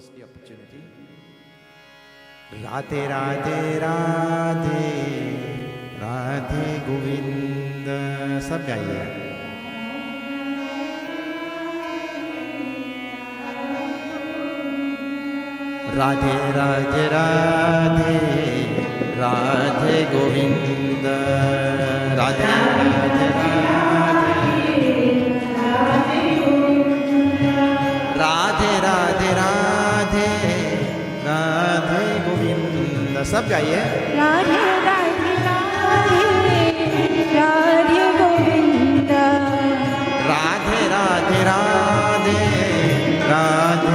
us the opportunity. Radhe Radhe Radhe Radhe Govinda. सब गाइए. Radhe Radhe Radhe Radhe Govinda. Radhe Radhe Radhe Radhe Radhe Radhe Govinda. सब गाइए. राधे राधे राधे राधे गोविंदा. राधे राधे राधे राधे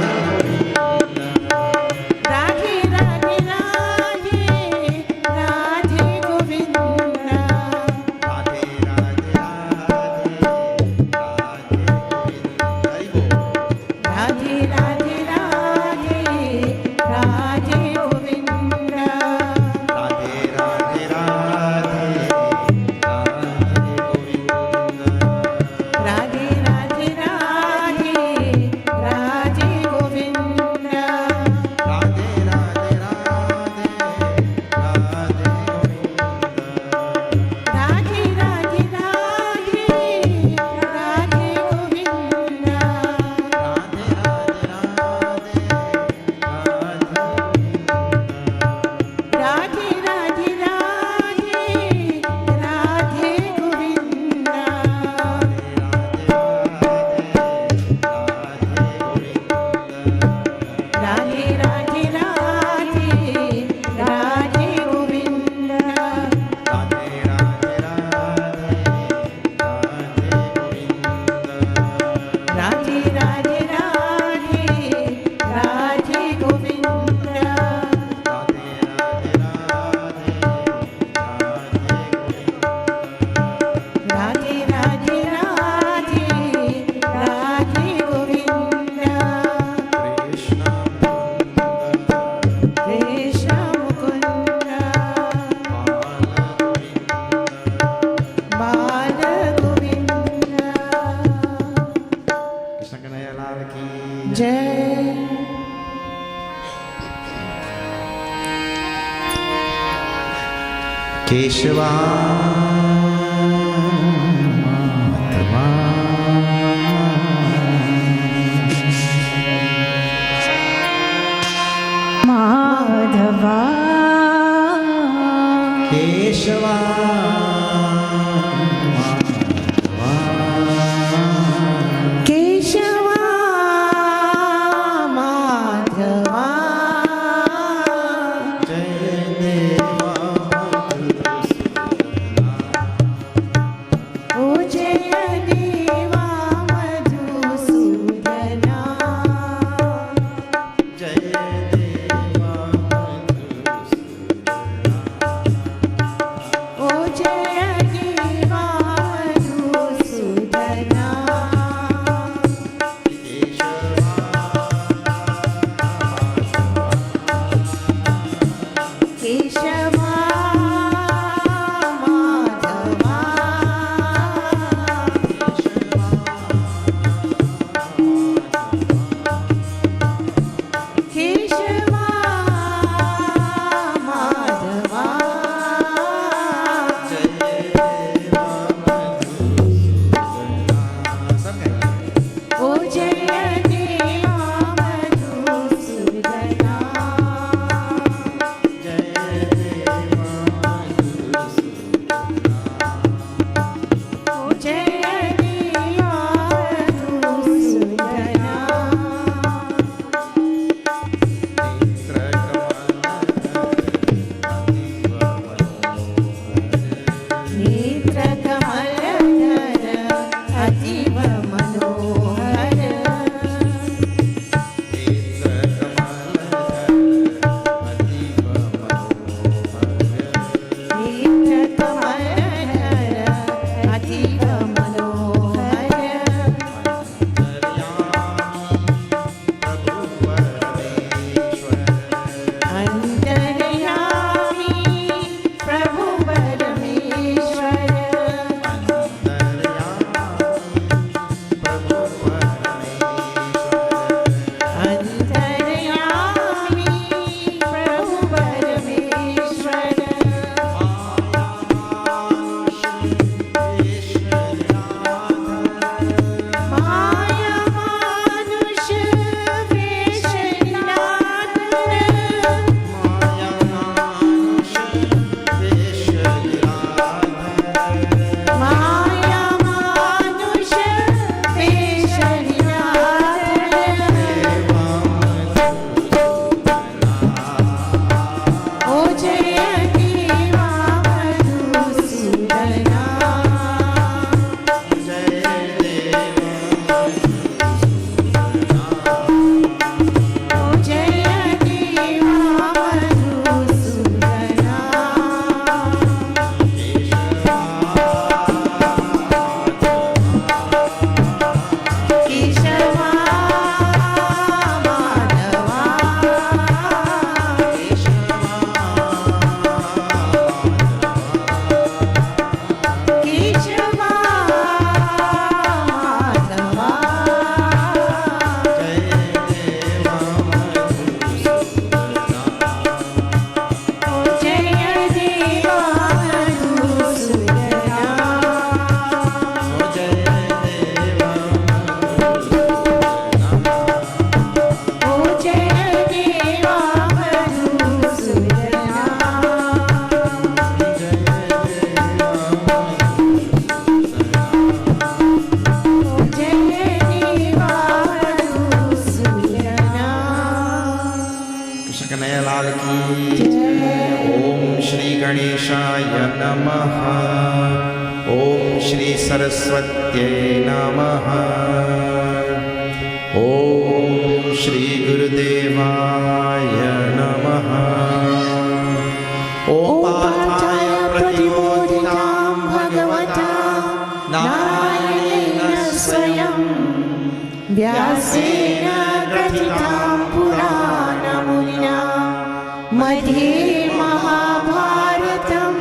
केशवा माधवा माधवा केशवा माधवा केशवा माधवा. जय देवा Saraswatyai Namaha. Om Shri Gurudevaya Namaha. Om Pathaya Pratibodhitam Bhagavata Narayana Swayam Vyasena Gratitam Purana Munina Madhye Mahabharatam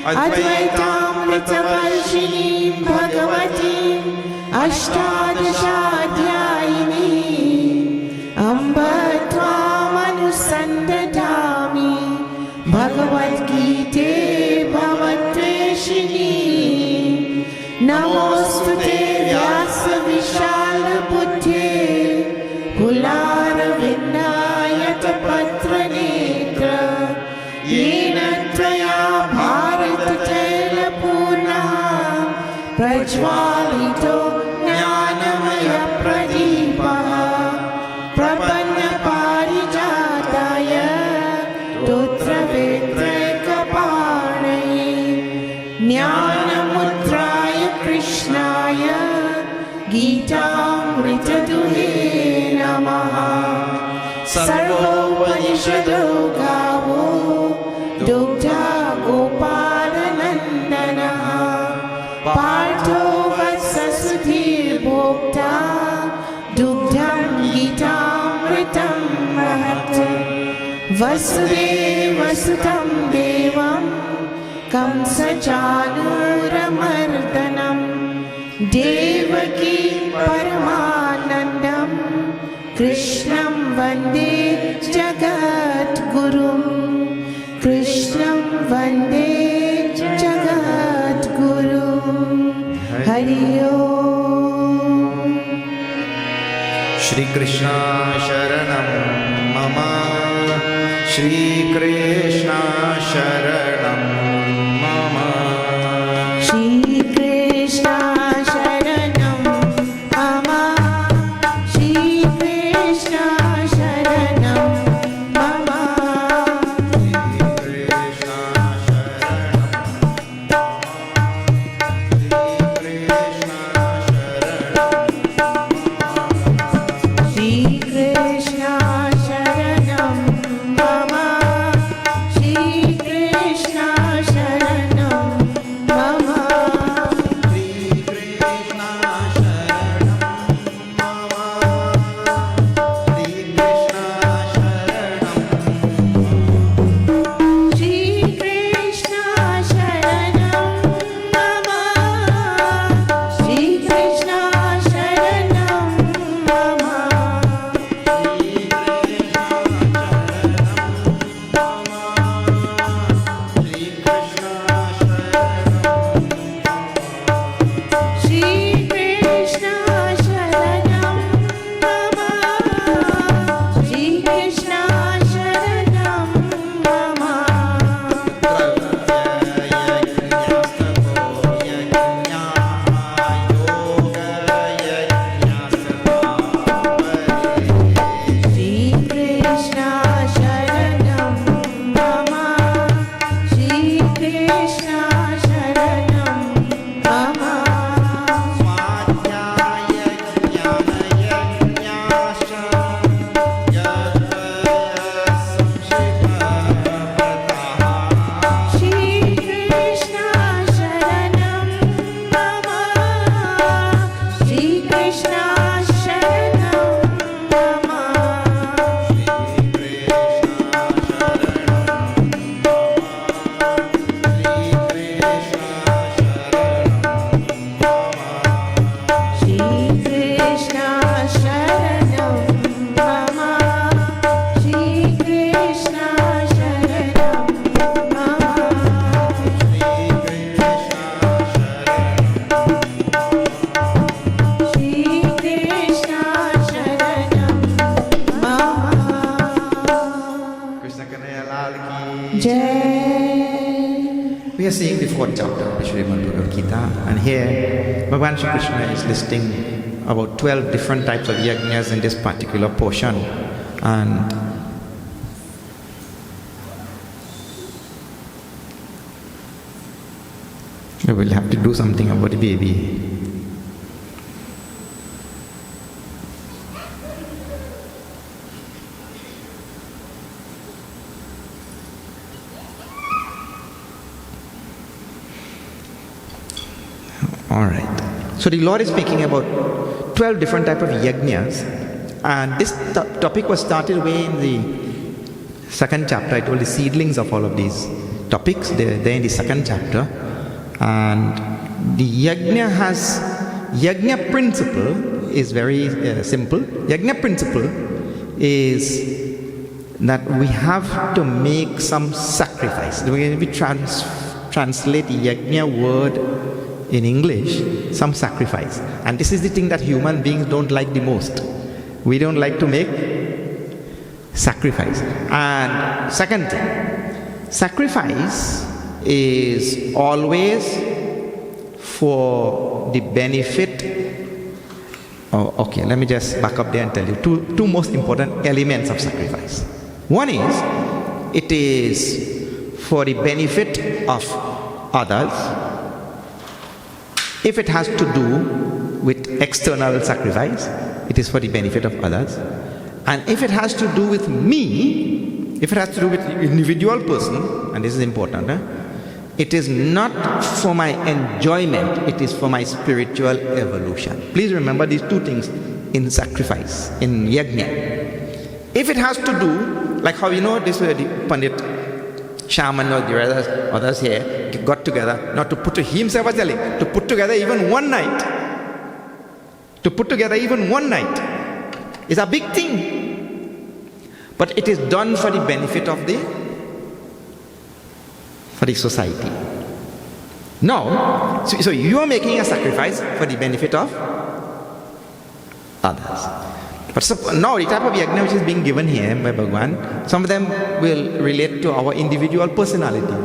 Advaitamritavarshini Bhagavati Ashtadashadhyayini Amba Tvamanusandadami Bhagavad Gita Bhavatveshini Namostute Vyasa Vishala Buddhe Pularavinayata Patra Netra Yena Tvaya Bharata Tela Purna Prajwalito Jnanamaya Pradipaha Prapanna Parijataya Tutra Vetrekaparnaye Jnanamudraya Krishnaya Gitamritaduhe Namaha Sarvopanishado Gavo Dugdha Gopalanandanaha Partho Vatsasudhir Bhokta Dugdham Gitamritam Mahat Vasudevasutam Devam Kamsachanuramardanam Devaki Paramanandam Krishnam Vande Jagat Gurum Krishnam Vande Jagat Gurum Hari Om. Shri Krishna Sharanam Mama. Shri Krishna Sharanam Mama. Shri Krishna Sharanam Mama. Shri Krishna Sharanam Mama. Shri Krishna Sharanam Mama. Shri Krishna Sharanam Mama. Shri Krishna Sharanam Mama. Shri Krishna Sharanam Mama. Shri Krishna Sharanam Mama. Shri Krishna Sharanam Mama. Shri Krishna Sharanam Mama. Shri Krishna Sharanam Mama. Shri Krishna Sharanam Mama. Shri Krishna Sharanam Mama. Shri Krishna Sharanam Mama. Shri Krishna Sharanam Mama. Shri Krishna Sharanam Mama. Krishna Kanhaiya Lal ki. Jai. We are seeing the fourth chapter of the Srimad Bhagavad Gita, and here Bhagavan Shri Krishna is listing about 12 different types of yajnas in this particular portion. And I will have to do something about the baby. All right. So the Lord is speaking about 12 different types of yajnas, and this topic was started way in the second chapter. I told the seedlings of all of these topics. They're there in the second chapter, and the yajna principle is very simple. Yajna principle is that we have to make some sacrifice. When we translate yajna word in English, some sacrifice. And this is the thing that human beings don't like the most. We don't like to make sacrifice. And second thing, sacrifice is always for the benefit. Oh, okay, let me just back up there and tell you two most important elements of sacrifice. One is, it is for the benefit of others. If it has to do with external sacrifice, it is for the benefit of others. And if it has to do with me, if it has to do with the individual person, and this is important, it is not for my enjoyment, it is for my spiritual evolution. Please remember these two things in sacrifice, in yajna. If it has to do, like how this way the Pandit, shaman or the others here got together, not to put himself was telling, to put together even one night. To put together even one night is a big thing. But it is done for the benefit of the society. Now, so you are making a sacrifice for the benefit of others. But now the type of yajna which is being given here by Bhagavan, some of them will relate to our individual personality.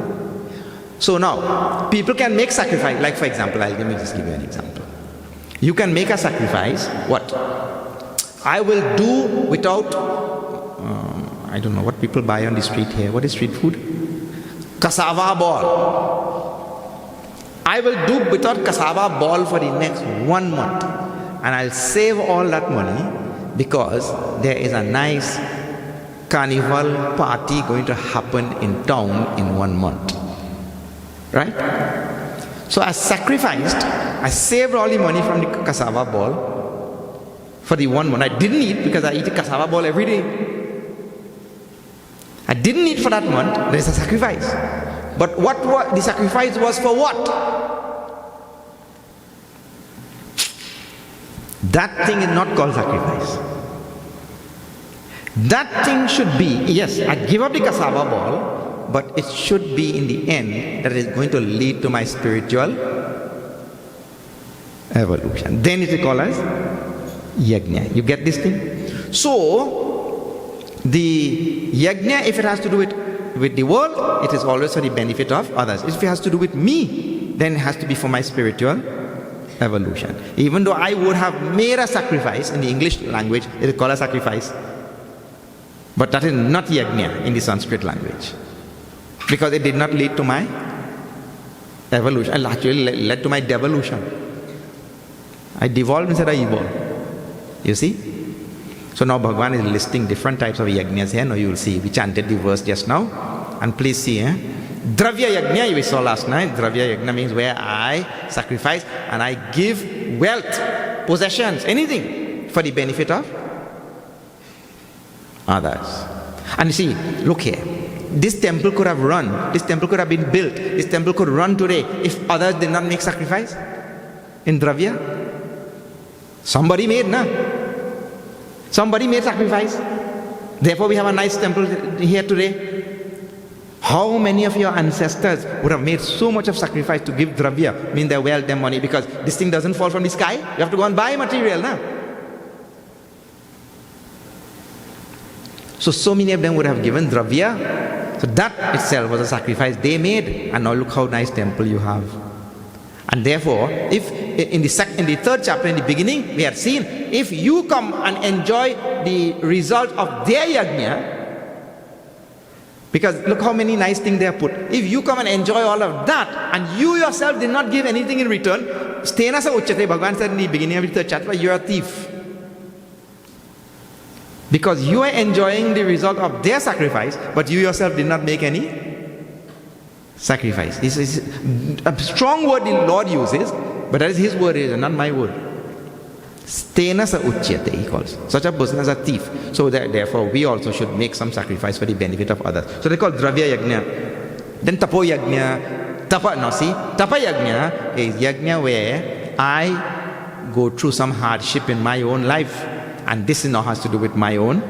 So now, people can make sacrifice, like for example, let me just give you an example. You can make a sacrifice, what? I will do without, I don't know what people buy on the street here. What is street food? Cassava ball. I will do without cassava ball for the next 1 month. And I'll save all that money because there is a nice carnival party going to happen in town in 1 month. Right? So I sacrificed, I saved all the money from the cassava ball for the 1 month. I didn't eat because I eat a cassava ball every day. I didn't eat for that month. There is a sacrifice. But what the sacrifice was for what? That thing is not called sacrifice. That thing should be, yes, I give up the cassava ball, but it should be in the end that is going to lead to my spiritual evolution. Then it is called as yajna. You get this thing? So, the yajna, if it has to do with the world, it is always for the benefit of others. If it has to do with me, then it has to be for my spiritual evolution. Even though I would have made a sacrifice in the English language, it is called a sacrifice. But that is not yajna in the Sanskrit language. Because it did not lead to my evolution. It actually led to my devolution. I devolved instead of evolved. You see? So now Bhagavan is listing different types of yajnas here. Now you will see. We chanted the verse just now. And please see. Dravya yajna we saw last night. Dravya yajna means where I sacrifice and I give wealth, possessions, anything for the benefit of others. And you see, look here. This temple could have run. This temple could have been built. This temple could run today if others did not make sacrifice in Dravya. Somebody made, na? Somebody made sacrifice. Therefore we have a nice temple here today. How many of your ancestors would have made so much of sacrifice to give Dravya, mean their wealth, their money, because this thing doesn't fall from the sky. You have to go and buy material, na? So many of them would have given Dravya. So that itself was a sacrifice they made. And now look how nice temple you have. And therefore, if in the third chapter, in the beginning, we had seen, if you come and enjoy the result of their yajna, Because look how many nice things they have put. If you come and enjoy all of that, and you yourself did not give anything in return, stena sa uchyate, Bhagavan said in the beginning of the chapter, you are a thief. Because you are enjoying the result of their sacrifice, but you yourself did not make any sacrifice. This is a strong word the Lord uses, but that is His word, not my word. Stena sa uchyate, He calls. Such a person is a thief. So therefore, we also should make some sacrifice for the benefit of others. So they call Dravya Yajna. Then Tapo Yajna. Tapa Yajna is Yajna where I go through some hardship in my own life. And this now has to do with my own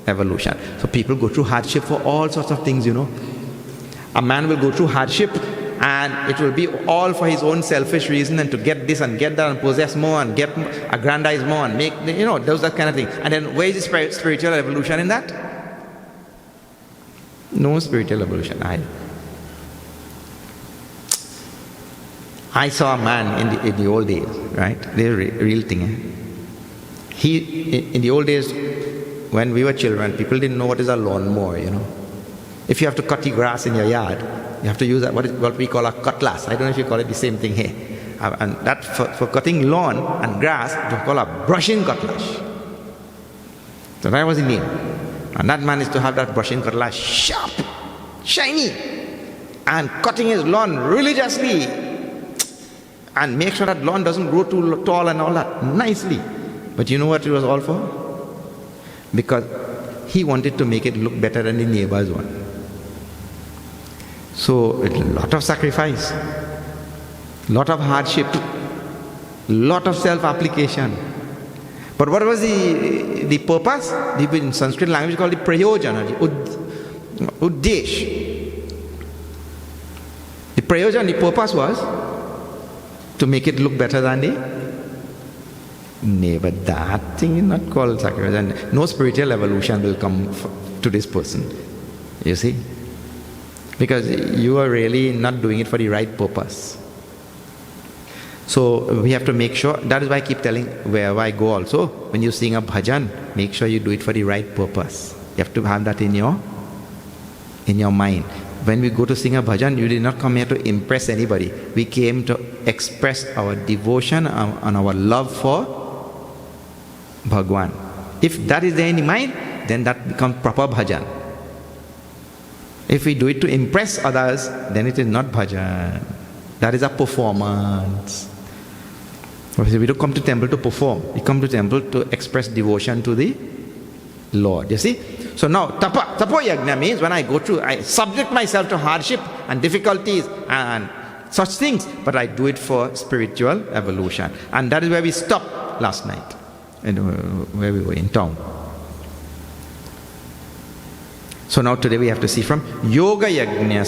evolution. So people go through hardship for all sorts of things, A man will go through hardship and it will be all for his own selfish reason and to get this and get that and possess more and get aggrandize more and make, those that kind of thing. And then where is the spiritual evolution in that? No spiritual evolution. I saw a man in the old days, right? The real thing. In the old days, when we were children, people didn't know what is a lawnmower, If you have to cut the grass in your yard, you have to use what we call a cutlass. I don't know if you call it the same thing here. And that for cutting lawn and grass, we call a brushing cutlass. So that was the name. And that man is to have that brushing cutlass sharp, shiny, and cutting his lawn religiously, and make sure that lawn doesn't grow too tall and all that, nicely. But you know what it was all for? Because he wanted to make it look better than the neighbor's one. So a lot of sacrifice, lot of hardship, lot of self-application. But what was the purpose? In Sanskrit language called the prayojana, the uddesh. The prayojana, the purpose was to make it look better than the neighbor. That thing is not called sacrifice, and no spiritual evolution will come to this person. You see? Because you are really not doing it for the right purpose. So we have to make sure. That is why I keep telling wherever I go also, when you sing a bhajan, make sure you do it for the right purpose. You have to have that in your mind. When we go to sing a bhajan, you did not come here to impress anybody. We came to express our devotion and our love for Bhagwan. If that is there in the mind, then that becomes proper bhajan. If we do it to impress others, then it is not bhajan. That is a performance. We don't come to temple to perform. We come to temple to express devotion to the Lord. You see? So now, Tapo Yajna means when I go through, I subject myself to hardship and difficulties and such things, but I do it for spiritual evolution. And that is where we stopped last night, where we were in town. So now today we have to see from Yoga Yajna,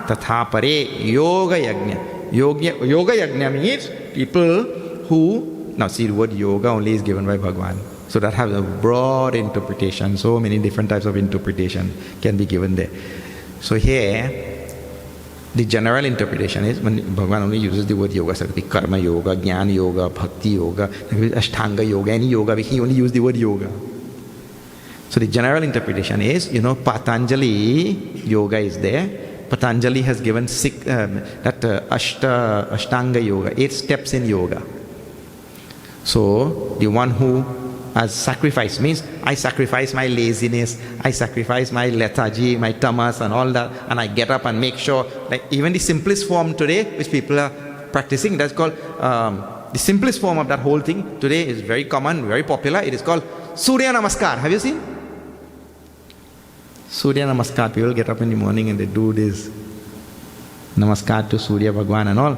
Tatha Pare Yoga Yajna. Yoga Yajna means people who, now see the word yoga only is given by Bhagwan. So that has a broad interpretation. So many different types of interpretation can be given there. So here, the general interpretation is, when Bhagwan only uses the word yoga, so it could be karma yoga, jnana yoga, bhakti yoga, ashtanga yoga, any yoga, he only used the word yoga. So the general interpretation is, Patanjali yoga is there. Patanjali has given Ashtanga yoga, 8 steps in yoga. So the one who has sacrificed means, I sacrifice my laziness, I sacrifice my lethargy, my tamas and all that, and I get up and make sure, like even the simplest form today, which people are practicing, that's called, the simplest form of that whole thing today is very common, very popular. It is called Surya Namaskar. Have you seen? Surya Namaskar. People get up in the morning and they do this Namaskar to Surya Bhagwan and all.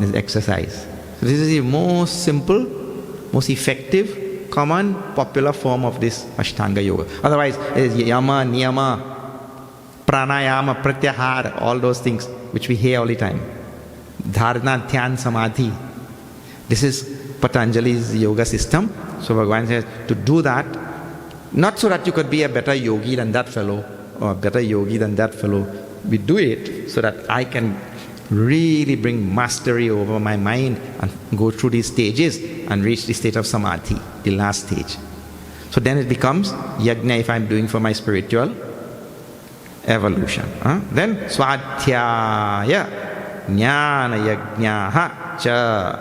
This exercise. So this is the most simple, most effective, common, popular form of this Ashtanga Yoga. Otherwise, it is Yama, Niyama, Pranayama, Pratyahara, all those things which we hear all the time. Dharana, Dhyan, Samadhi. This is Patanjali's yoga system. So Bhagwan says to do that, not so that you could be a better yogi than that fellow, or a better yogi than that fellow. We do it so that I can really bring mastery over my mind and go through these stages and reach the state of samadhi, the last stage. So then it becomes yajna if I'm doing for my spiritual evolution. Then Swadhyaya Jnana Yajna cha.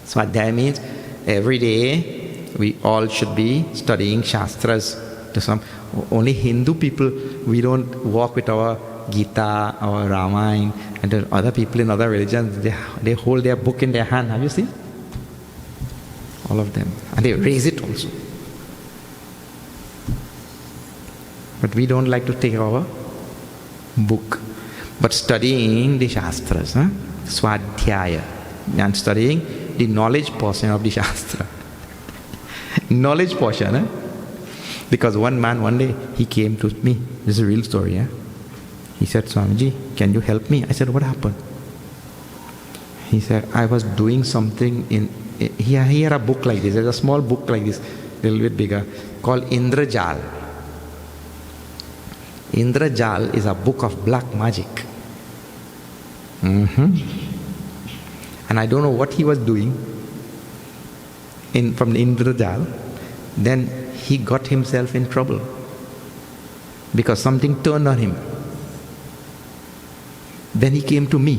Swadhyaya means every day we all should be studying Shastras. To some, only Hindu people, we don't walk with our Gita, our Ramayana, and the other people in other religions, they hold their book in their hand. Have you seen? All of them. And they raise it also. But we don't like to take our book. But studying the Shastras, Swadhyaya, and studying the knowledge portion of the Shastra. Knowledge portion, Because one man, one day, he came to me. This is a real story, He said, Swamiji, can you help me? I said, what happened? He said, I was doing something he had a book like this. There's a small book like this, a little bit bigger, called Indrajal. Indrajal is a book of black magic. And I don't know what he was doing from the Indrajal. Then he got himself in trouble because something turned on him. Then he came to me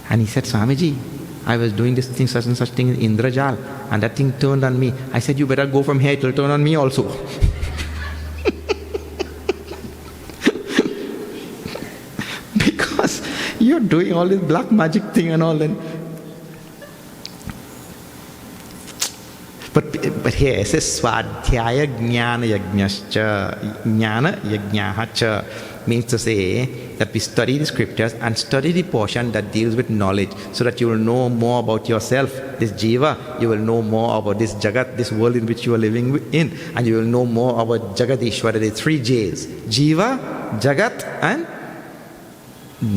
and he said, Swamiji, I was doing this thing, such and such thing in Indrajal, and that thing turned on me. I said, you better go from here, it will turn on me also. Because you're doing all this black magic thing and all. But here it says Swadhyaya Jnana Yajnascha. Jnana Yajnaha cha means to say that we study the scriptures and study the portion that deals with knowledge, so that you will know more about yourself, this jiva, you will know more about this jagat, this world in which you are living in, and you will know more about Jagadishwara, the 3 J's, jiva, jagat and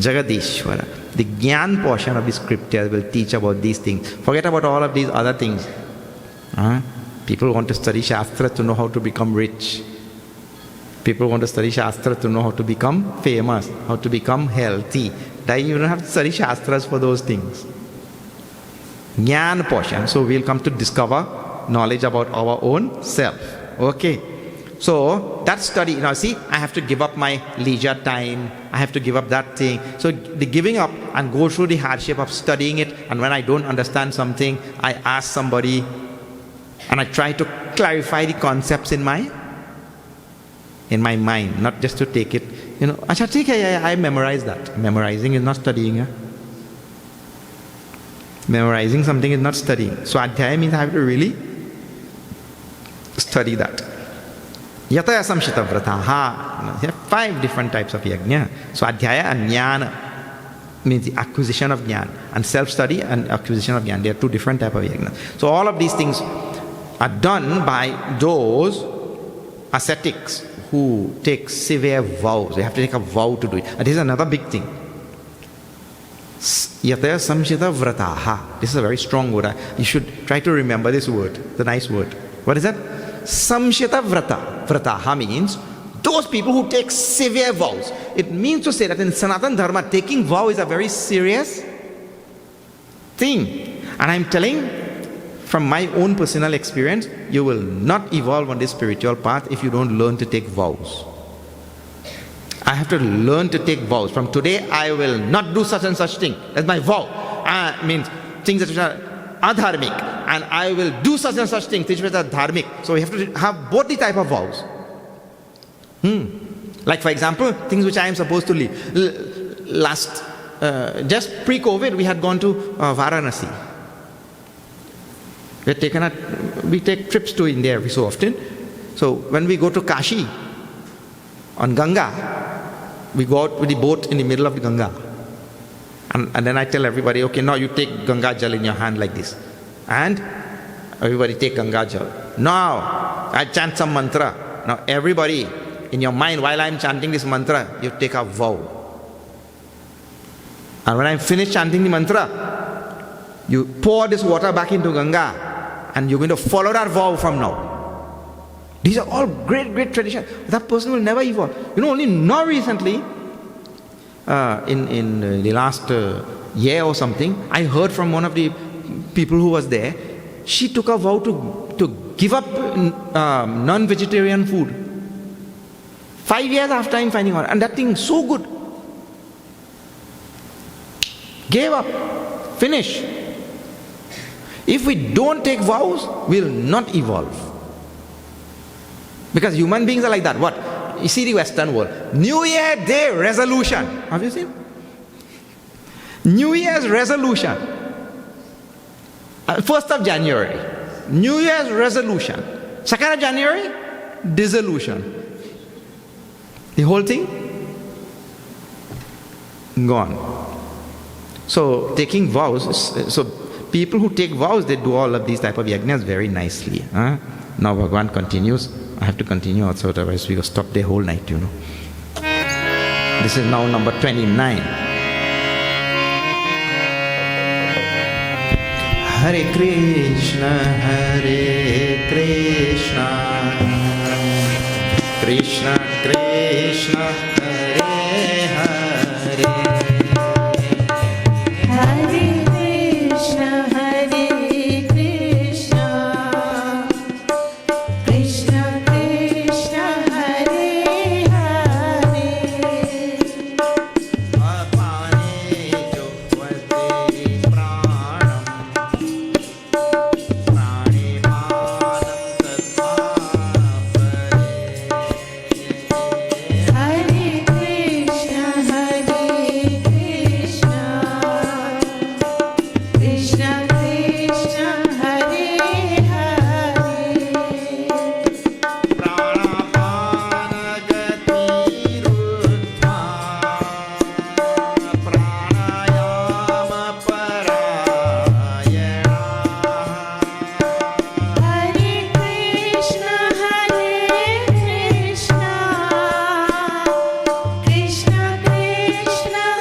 Jagadishwara. The Jnana portion of the scriptures will teach about these things. Forget about all of these other things. People want to study Shastra to know how to become rich. People want to study Shastra to know how to become famous, how to become healthy. Then you don't have to study Shastras for those things. Jnana portion. So we'll come to discover knowledge about our own self. Okay. So that study, now see, I have to give up my leisure time. I have to give up that thing. So the giving up and go through the hardship of studying it, and when I don't understand something, I ask somebody and I try to clarify the concepts in my mind, not just to take it, I memorize that. Memorizing is not studying. Memorizing something is not studying. So Adhyaya means I have to really study that. Yata Samshita Vrataha. There are 5 different types of yajna. So Adhyaya and Jnana means the acquisition of Jnana, and self-study and acquisition of Jnana. There are 2 different types of yajna. So all of these things are done by those ascetics who take severe vows. They have to take a vow to do it. And this is another big thing. Yataya samshita vrataha. This is a very strong word. You should try to remember this word, the nice word. What is that? Samshita vrata. Vrataha means those people who take severe vows. It means to say that in Sanatana Dharma, taking vow is a very serious thing. And I'm telling from my own personal experience, you will not evolve on this spiritual path if you don't learn to take vows. I have to learn to take vows. From today, I will not do such and such thing. That's my vow. Means things that are adharmic. And I will do such and such things which are dharmic. So we have to have both the type of vows. Like for example, things which I am supposed to leave. Just pre-COVID, we had gone to Varanasi. We take trips to India every so often. So when we go to Kashi on Ganga, we go out with the boat in the middle of the Ganga. And then I tell everybody, okay, now you take Ganga Jal in your hand like this. And everybody take Ganga Jal. Now, I chant some mantra. Now everybody, in your mind, while I'm chanting this mantra, you take a vow. And when I'm finished chanting the mantra, you pour this water back into Ganga, and you're going to follow that vow from now. These are all great, great traditions. That person will never evolve. Only now recently, in the last year or something, I heard from one of the people who was there, she took a vow to give up non-vegetarian food 5 years after I'm finding out, and that thing is so good. Gave up. Finish. If we don't take vows, we'll not evolve. Because human beings are like that. What? You see the Western world. New Year Day resolution. Have you seen? New Year's resolution. 1st of January. New Year's resolution. 2nd of January, dissolution. The whole thing gone. So taking vows, so people who take vows, they do all of these type of yajnas very nicely. Now Bhagavan continues. I have to continue also, otherwise we will stop the whole night, you know. This is now number 29. Hare Krishna, Krishna Krishna, Hare Hare, Hare Krishna, Krishna Krishna, Hare Hare. Apane jupati pranam, prane manam tatha pare. Hare Krishna, Krishna Krishna, Hare Hare. Pranapana gatiruddha, pranayama parayana. Hare Krishna, Krishna Krishna, Hare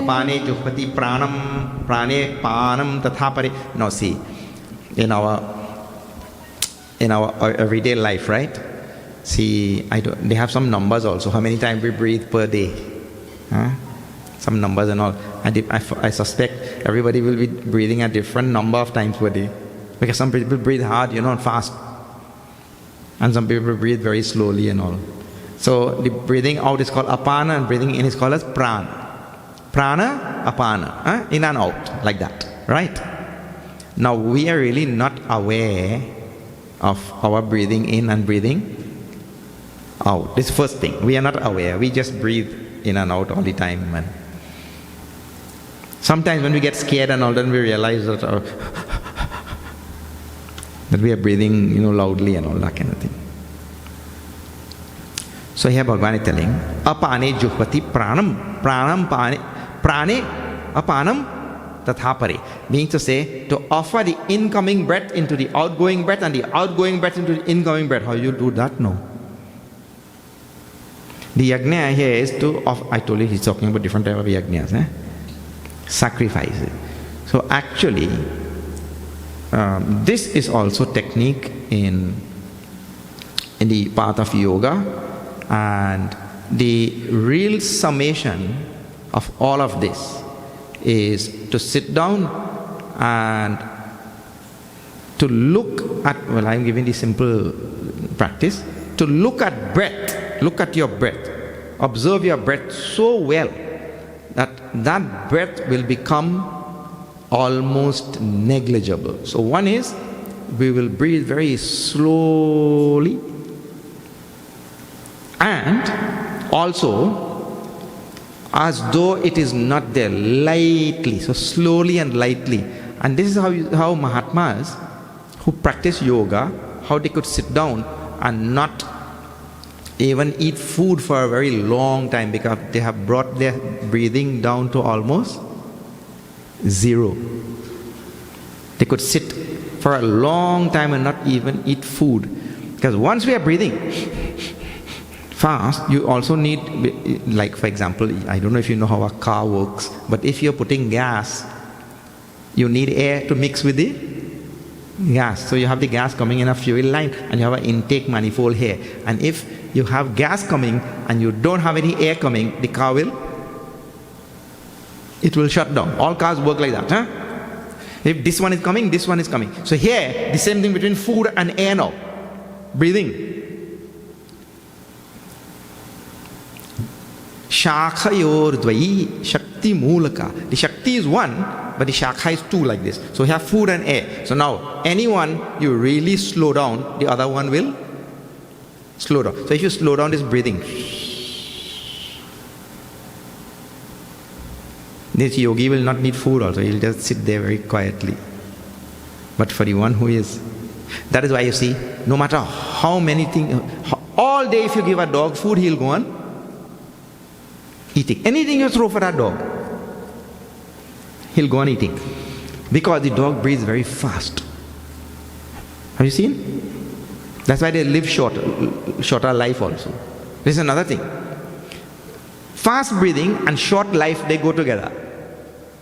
Apane juhvati pranam, prane panam tatha pare. Now see, in our everyday life, right? See, they have some numbers also. How many times we breathe per day? Some numbers and all. I suspect everybody will be breathing a different number of times per day. Because some people breathe hard, and fast. And some people breathe very slowly and all. So the breathing out is called apana and breathing in is called as prana. Prana, apana, in and out, like that, right? Now we are really not aware of our breathing in and breathing out. This first thing, we are not aware. We just breathe in and out all the time, man. Sometimes when we get scared and all, then we realize that that we are breathing, loudly and all that kind of thing. So here Bhagavan is telling, apane juhvati pranam, pranam prane apanam tatha pare. Meaning to say, to offer the incoming breath into the outgoing breath and the outgoing breath into the incoming breath. How you do that? No. The yajna here is to offer. I told you he's talking about different type of yajnas. Sacrifice. So actually, this is also technique in in the path of yoga, and the real summation of all of this is to sit down and to look at, well, I'm giving the simple practice, to look at breath, look at your breath, observe your breath so well that that breath will become almost negligible. So one is, we will breathe very slowly, and also as though it is not there, lightly, so slowly and lightly. And this is how Mahatmas who practice yoga, how they could sit down and not even eat food for a very long time, because they have brought their breathing down to almost zero. They could sit for a long time and not even eat food, because once we are breathing fast, you also need, like for example, I don't know if you know how a car works, but if you're putting gas, you need air to mix with the gas. So you have the gas coming in a fuel line, and you have an intake manifold here. And if you have gas coming and you don't have any air coming, the car will shut down. All cars work like that, huh? If this one is coming, this one is coming. So here, the same thing between food and air now. Breathing. Shakhayor dvayi shakti mulaka. The shakti is one, but the shakha is two, like this. So we have food and air. So now, anyone you really slow down, the other one will slow down. So if you slow down this breathing, this yogi will not need food also. He'll just sit there very quietly. But for the one who is, that is why you see, no matter how many things, all day if you give a dog food, he'll go on eating. Anything you throw for that dog, he'll go on eating. Because the dog breathes very fast. Have you seen? That's why they live shorter life also. This is another thing. Fast breathing and short life, they go together.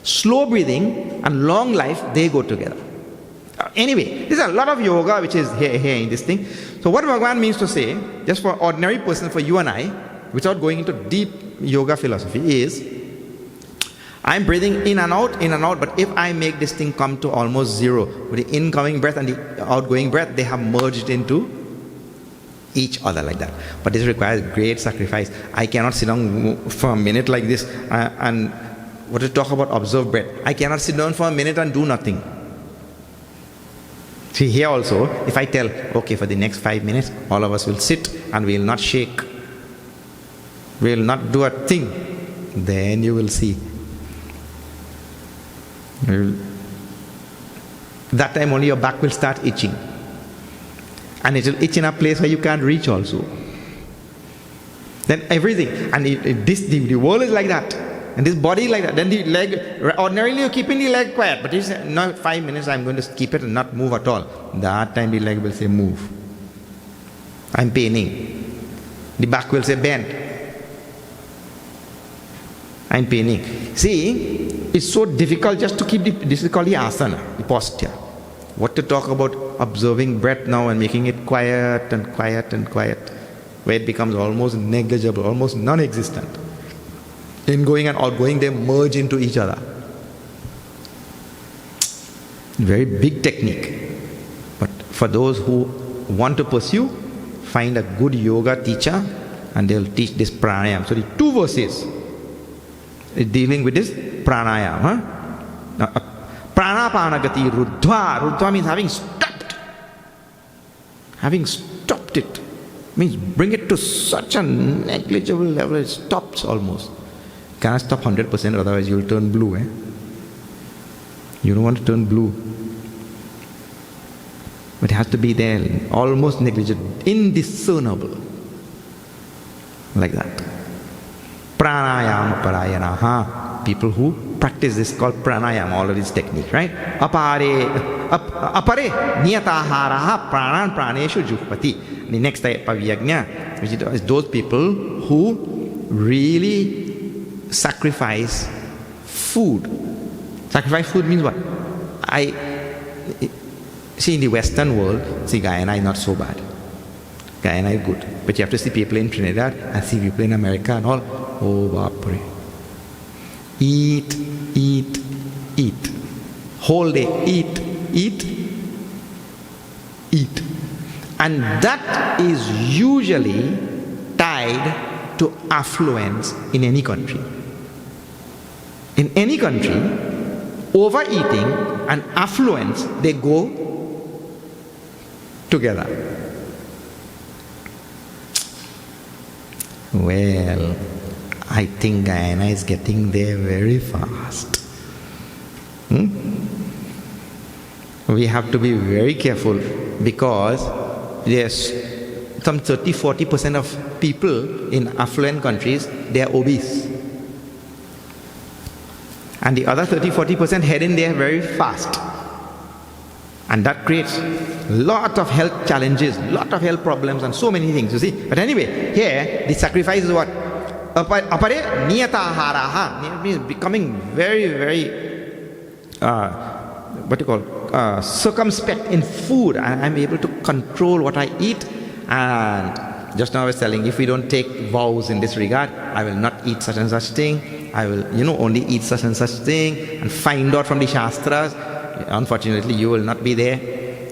Slow breathing and long life, they go together. Anyway, there's a lot of yoga which is here in this thing. So what Bhagavan means to say, just for ordinary person, for you and I, without going into deep yoga philosophy, is I'm breathing in and out, but if I make this thing come to almost zero, with the incoming breath and the outgoing breath, they have merged into each other like that. But this requires great sacrifice. I cannot sit down for a minute like this and what to talk about observe breath. I cannot sit down for a minute and do nothing. See, here also, if I tell, okay, for the next 5 minutes, all of us will sit and we will not shake, we will not do a thing, then you will see. That time only your back will start itching. And it will itch in a place where you can't reach also. Then everything, and the world is like that, and this body is like that. Then the leg, ordinarily you're keeping the leg quiet, but you say, no, 5 minutes I'm going to keep it and not move at all. That time the leg will say, move. I'm paining. The back will say, bend. I'm paining. See, it's so difficult just to keep this is called the asana, the posture. What to talk about observing breath now and making it quiet and quiet and quiet, where it becomes almost negligible, almost non-existent. Ingoing and outgoing, they merge into each other. Very big technique. But for those who want to pursue, find a good yoga teacher and they'll teach this pranayama. So the 2 verses is dealing with this pranayama. Now, pranapanagati ruddhva. Ruddhva means having stopped. Having stopped it means bring it to such a negligible level it stops almost. Cannot stop 100%, otherwise you'll turn blue. You don't want to turn blue. But it has to be there, almost negligible, indiscernible. Like that. Pranayama parayanaha. People who practice this called pranayama, all of this technique, right? Apare niyataharaha pranan praneshu juhpati. The next type of yajna, which is those people who really sacrifice food. Sacrifice food means what? See, in the Western world, see, Guyana is not so bad. Guyana is good. But you have to see people in Trinidad and see people in America and all. Oh, Bapre. Eat, eat, eat. Whole day, eat, eat, eat. And that is usually tied to affluence in any country. In any country, overeating and affluence, they go together. Well, I think Guyana is getting there very fast. We have to be very careful because there's some 30-40% of people in affluent countries, they are obese. And the other 30-40% head in there very fast. And that creates a lot of health challenges, lot of health problems and so many things, you see. But anyway, here the sacrifice is what? Apare niyataharaha means becoming very, circumspect in food. I'm able to control what I eat. And just now I was telling, if we don't take vows in this regard, I will not eat such and such thing. I will, only eat such and such thing, and find out from the Shastras. Unfortunately, you will not be there.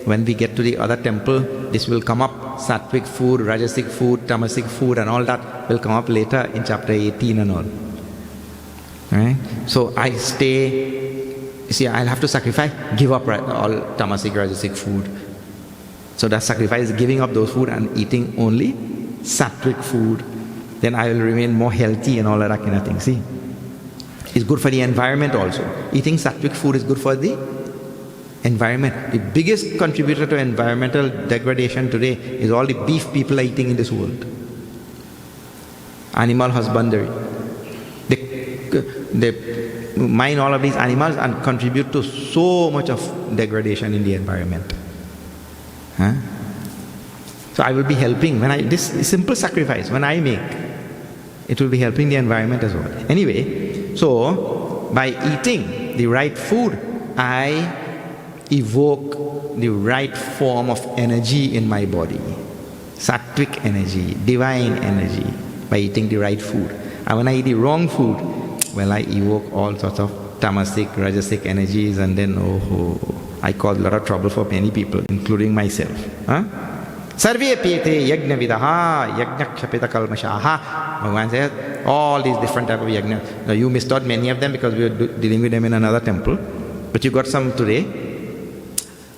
When we get to the other temple, this will come up. Sattvic food, Rajasic food, Tamasic food and all that will come up later in chapter 18 and all. Right? So I stay, see, I'll have to sacrifice, give up all Tamasic, Rajasic food. So that sacrifice is giving up those food and eating only Sattvic food. Then I will remain more healthy and all that kind of thing. See? It's good for the environment also. Eating Sattvic food is good for the environment. The biggest contributor to environmental degradation today is all the beef people are eating in this world. Animal husbandry. They mine all of these animals and contribute to so much of degradation in the environment. Huh? So I will be helping when this simple sacrifice, when I make, it will be helping the environment as well. Anyway, so by eating the right food, I evoke the right form of energy in my body. Sattvic energy, divine energy, by eating the right food. And when I eat the wrong food, well, I evoke all sorts of tamasic, rajasic energies, and then, I cause a lot of trouble for many people, including myself. Sarve piyate yajna vidaha, yajna kshapita kalmashaha. Bhagavan says, all these different type of yajna. Now you missed out many of them because we were dealing with them in another temple. But you got some today.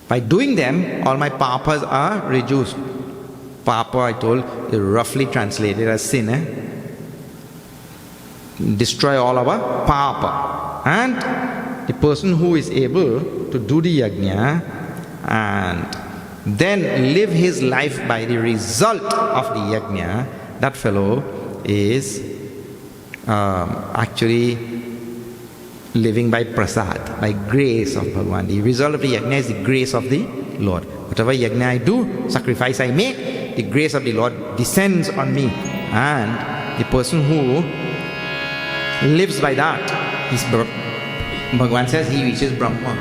By doing them, all my papas are reduced. Papa, I told, is roughly translated as sin. Destroy all our papa. And the person who is able to do the yajna and then live his life by the result of the yajna, that fellow is actually living by prasad, by grace of Bhagavan. The result of the yajna is the grace of the Lord. Whatever yajna I do, sacrifice I make, the grace of the Lord descends on me. And the person who lives by that, Bhagavan says he reaches Brahma.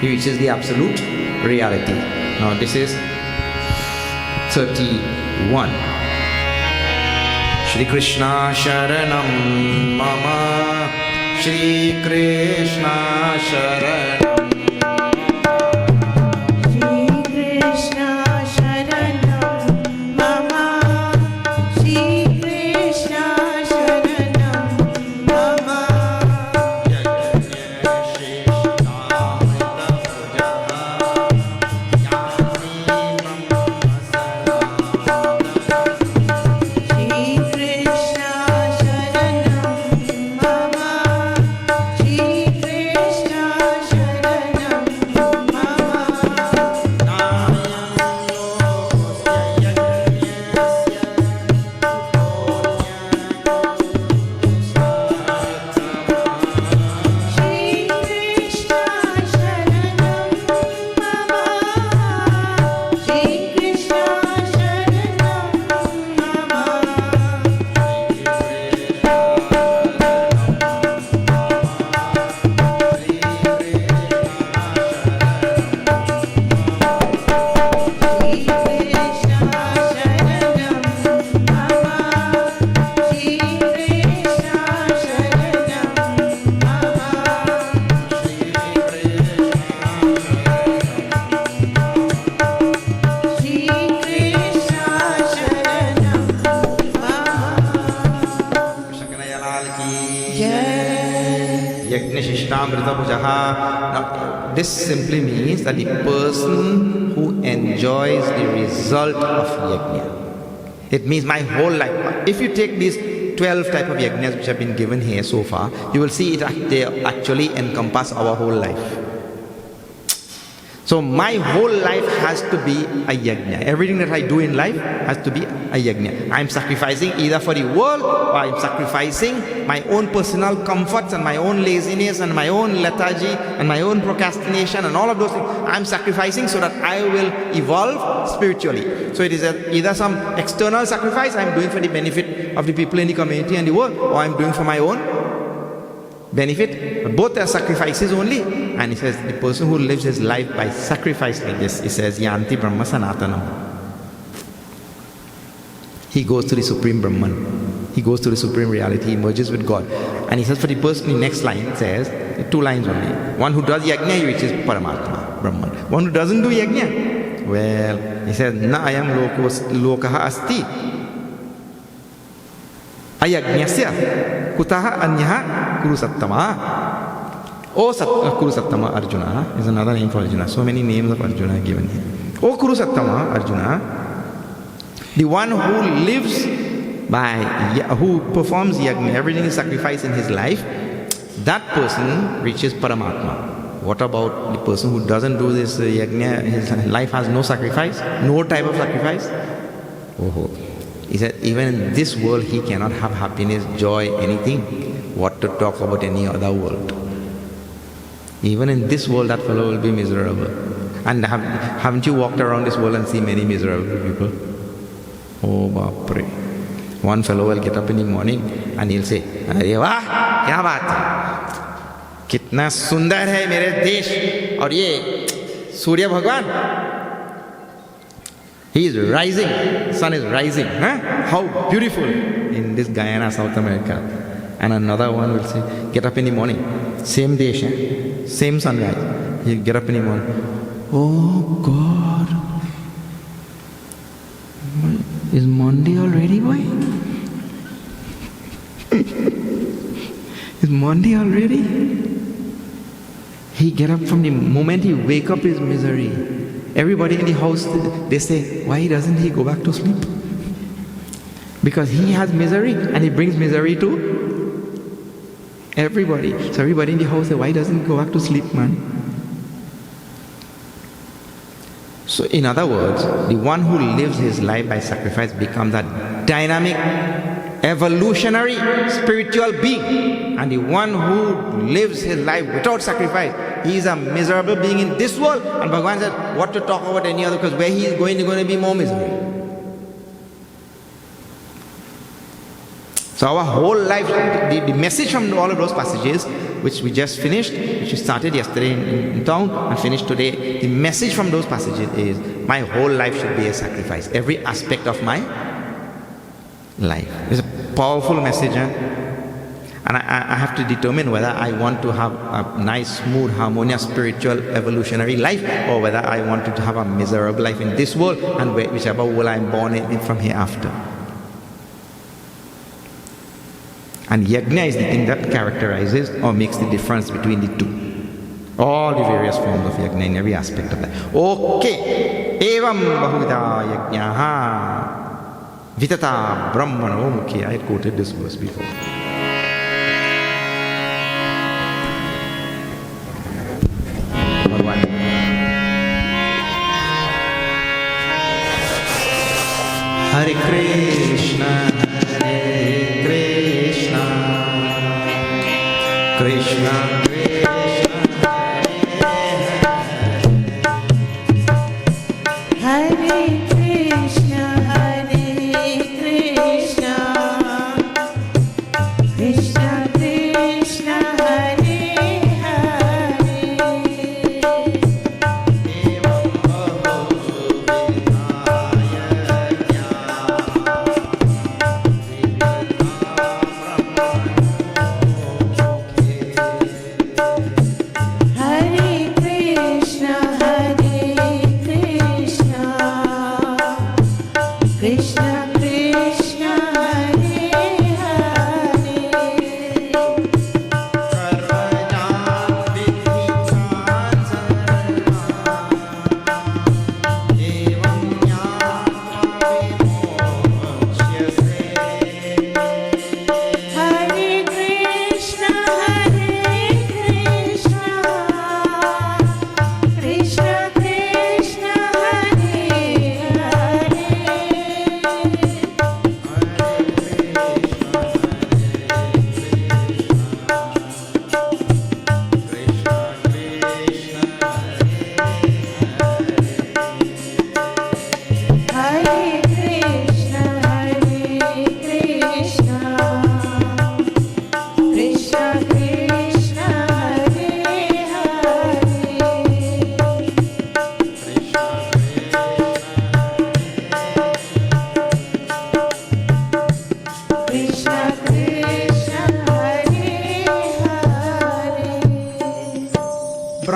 He reaches the absolute reality. Now this is 31. Shri Krishna Sharanam Mama, Shri Krishna Sharanam. Shri Krishna Krishnamrita Bhujaha. Now, this simply means that the person who enjoys the result of yajna. It means my whole life. If you take these 12 type of yajnas which have been given here so far, you will see they actually encompass our whole life. So my whole life has to be a yajna. Everything that I do in life has to be a yajna. I'm sacrificing either for the world, or I'm sacrificing my own personal comforts and my own laziness and my own lethargy and my own procrastination and all of those things. I'm sacrificing so that I will evolve spiritually. So it is either some external sacrifice I'm doing for the benefit of the people in the community and the world, or I'm doing for my own benefit. But both are sacrifices only. And he says, the person who lives his life by sacrifice like this, he says, Yanti Brahma Sanatanam. He goes to the Supreme Brahman. He goes to the Supreme Reality. He merges with God. And he says, for the person, the next line says, 2 lines only. One who does yajna, he reaches Paramatma, Brahman. One who doesn't do yajna, well, he says, Na ayam lokaha asti. Ayajnasya kutaha anyaha kurusattama. O Kurusattama Arjuna is another name for Arjuna. So many names of Arjuna are given here. O Kurusattama Arjuna, the one who lives by, who performs yajna, everything is sacrifice in his life, that person reaches Paramatma. What about the person who doesn't do this yajna, his life has no sacrifice, no type of sacrifice? Oh, he said, even in this world he cannot have happiness, joy, anything. What to talk about any other world? Even in this world, that fellow will be miserable. And haven't you walked around this world and seen many miserable people? Oh, Bapre. One fellow will get up in the morning and he'll say, "Arey wah, kya baat hai? Kitna sundar hai mere desh aur ye Surya Bhagwan. He is rising, sun is rising. Huh? How beautiful in this Guyana, South America." And another one will say, get up in the morning, same desh, same sunrise. He'll get up in the morning. Oh God, is Monday already, boy? Is Monday already? He get up from the moment he wake up his misery. Everybody in the house, they say, why doesn't he go back to sleep? Because he has misery and he brings misery to everybody. So everybody in the house says, why doesn't he go back to sleep, man? So in other words, the one who lives his life by sacrifice becomes a dynamic, evolutionary, spiritual being. And the one who lives his life without sacrifice, he is a miserable being in this world. And Bhagavan said, what to talk about any other, because where he is going to be more misery. So our whole life, the message from all of those passages, which we just finished, which we started yesterday in town and finished today, the message from those passages is, my whole life should be a sacrifice. Every aspect of my life. It's a powerful message. And I have to determine whether I want to have a nice, smooth, harmonious, spiritual, evolutionary life, or whether I want to have a miserable life in this world and whichever world I'm born in from hereafter. And yajna is the thing that characterizes or makes the difference between the two. All the various forms of yajna in every aspect of life. Okay. Evam bahuvida yajnaha vitata brahmano mukhi. I had quoted this verse before. Hare Krishna, Hare Krishna, Krishna Krishna, Hare Krishna, Hare Krishna, Krishna Krishna, Hare Hare.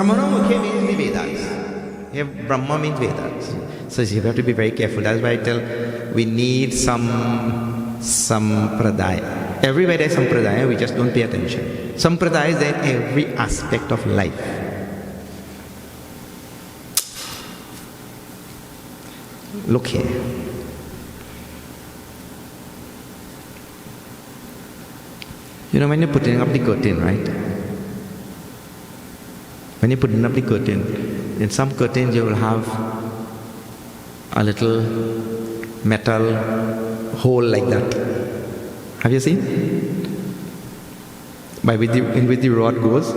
Brahmano Mukhe means the Vedas. Here Brahma means Vedas. So you have to be very careful. That's why I tell we need some sampradaya. Everywhere there's sampradaya, we just don't pay attention. Sampradaya is in every aspect of life. Look here. You know, when you're putting up the curtain, right? When you're putting up the curtain, in some curtains you will have a little metal hole like that. Have you seen? In which the rod goes,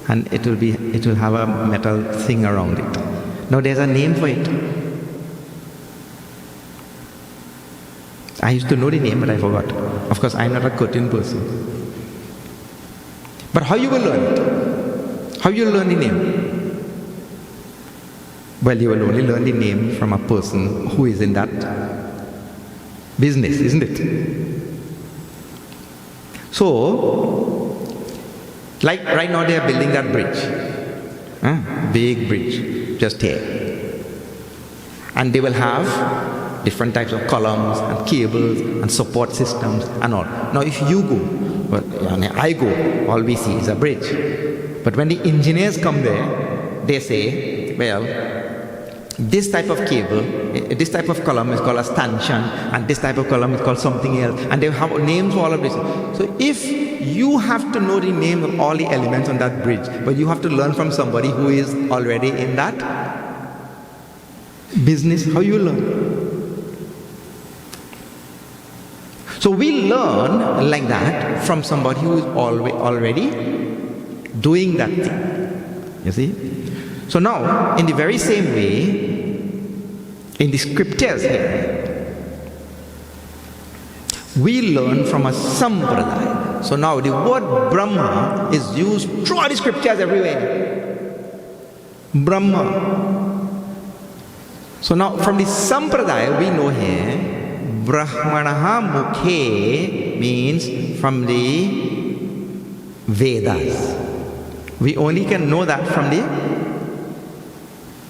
and it will have a metal thing around it. Now there's a name for it. I used to know the name, but I forgot. Of course, I'm not a curtain person. But how you will learn it? How you learn the name? Well, you will only learn the name from a person who is in that business, isn't it? So, like right now they are building that bridge. Big bridge, just here. And they will have different types of columns and cables and support systems and all. Now if you go, well, I go, all we see is a bridge. But when the engineers come there, they say, well, this type of cable, this type of column is called a stanchion, and this type of column is called something else, and they have names for all of this. So if you have to know the name of all the elements on that bridge, but you have to learn from somebody who is already in that business, how you learn? So we learn like that from somebody who is already doing that thing. You see? So now, in the very same way, in the scriptures here, we learn from a sampradaya. So now the word Brahma is used throughout the scriptures everywhere. Brahma. So now from the sampradaya we know here, Brahmanaha Mukhe means from the Vedas. We only can know that from the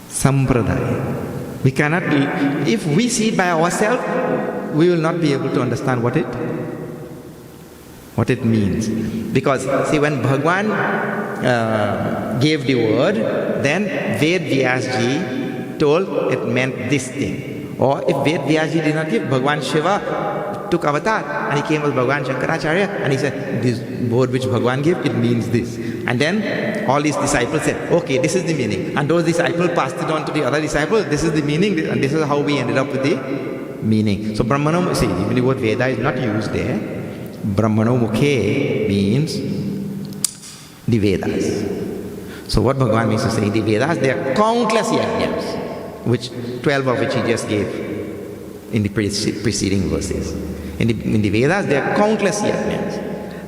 Sampradaya. We cannot, if we see it by ourselves, we will not be able to understand what it means. Because, see, when Bhagwan gave the word, then Ved Vyasji told it meant this thing. Or if Ved Vyasji did not give, Bhagwan Shiva took avatar and he came as Bhagwan Shankaracharya and he said, this word which Bhagwan gave, it means this. And then all his disciples said, okay, this is the meaning. And those disciples passed it on to the other disciples, this is the meaning, and this is how we ended up with the meaning. So Brahmano, see, even the word Veda is not used there. Brahmano Mukhe means the Vedas. So what Bhagwan means to say, the Vedas, there are countless yajnas, which 12 of which he just gave in the preceding verses. In the Vedas, there are countless yajnas.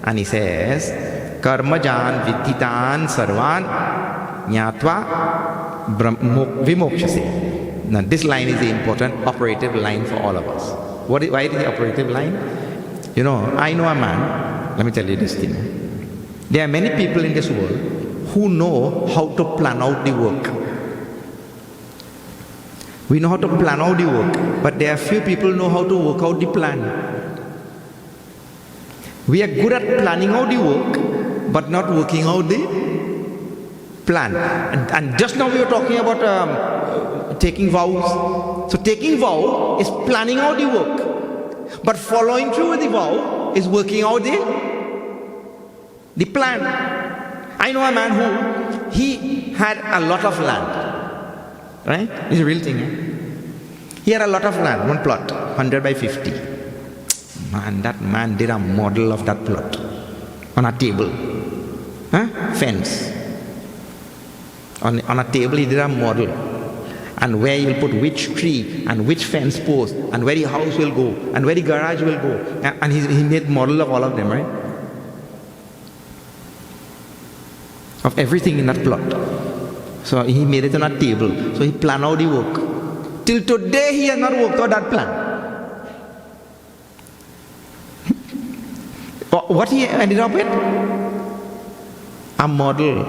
And he says, Karmajan vidhitan sarvan jnatva vimokshase. Now this line is the important operative line for all of us. Why is it the operative line? You know, I know a man, let me tell you this thing. There are many people in this world who know how to plan out the work. We know how to plan out the work, but there are few people who know how to work out the plan. We are good at planning out the work, but not working out the plan. And just now we were talking about taking vows. So taking vow is planning out the work, but following through with the vow is working out the plan. I know a man who, he had a lot of land. Right? It's a real thing. He had a lot of land, one plot, 100 by 50. Man, that man did a model of that plot on a table. Fence. On a table he did a model. And where he will put which tree and which fence post and where the house will go and where the garage will go. And he made model of all of them, right? Of everything in that plot. So he made it on a table. So he planned out the work. Till today he has not worked out that plan. What he ended up with? A model.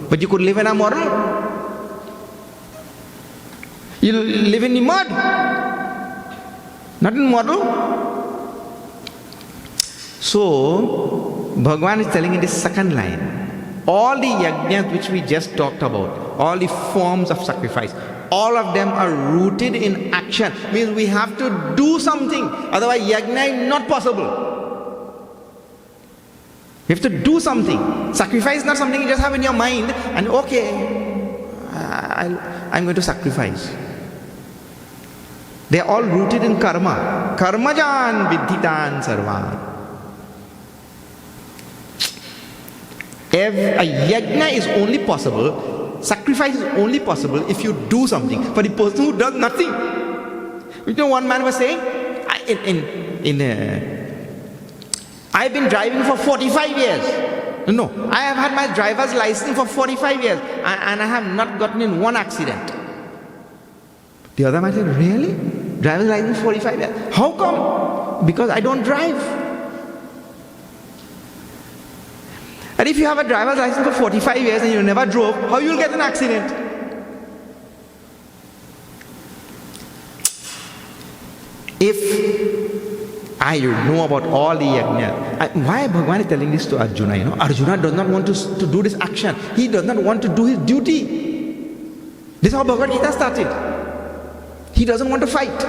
But But you could live in a model. You live in the mud, not in model. So, Bhagavan is telling in this second line, all the yajnas which we just talked about, all the forms of sacrifice, all of them are rooted in action. Means we have to do something, otherwise yajna is not possible. You have to do something. Sacrifice is not something you just have in your mind and okay, I'm going to sacrifice. They are all rooted in karma. Karmajan vidhitan sarvan. A yajna is only possible, sacrifice is only possible if you do something. For the person who does nothing. You know, one man was saying, I've been driving for 45 years. No, I have had my driver's license for 45 years and I have not gotten in one accident. The other man said, really? Driver's license 45 years? How come? Because I don't drive. And if you have a driver's license for 45 years and you never drove, how you will get an accident? If I know about all the yajna, why Bhagavan is telling this to Arjuna? You know, Arjuna does not want to do this action. He does not want to do his duty. This is how Bhagavad Gita started. He doesn't want to fight.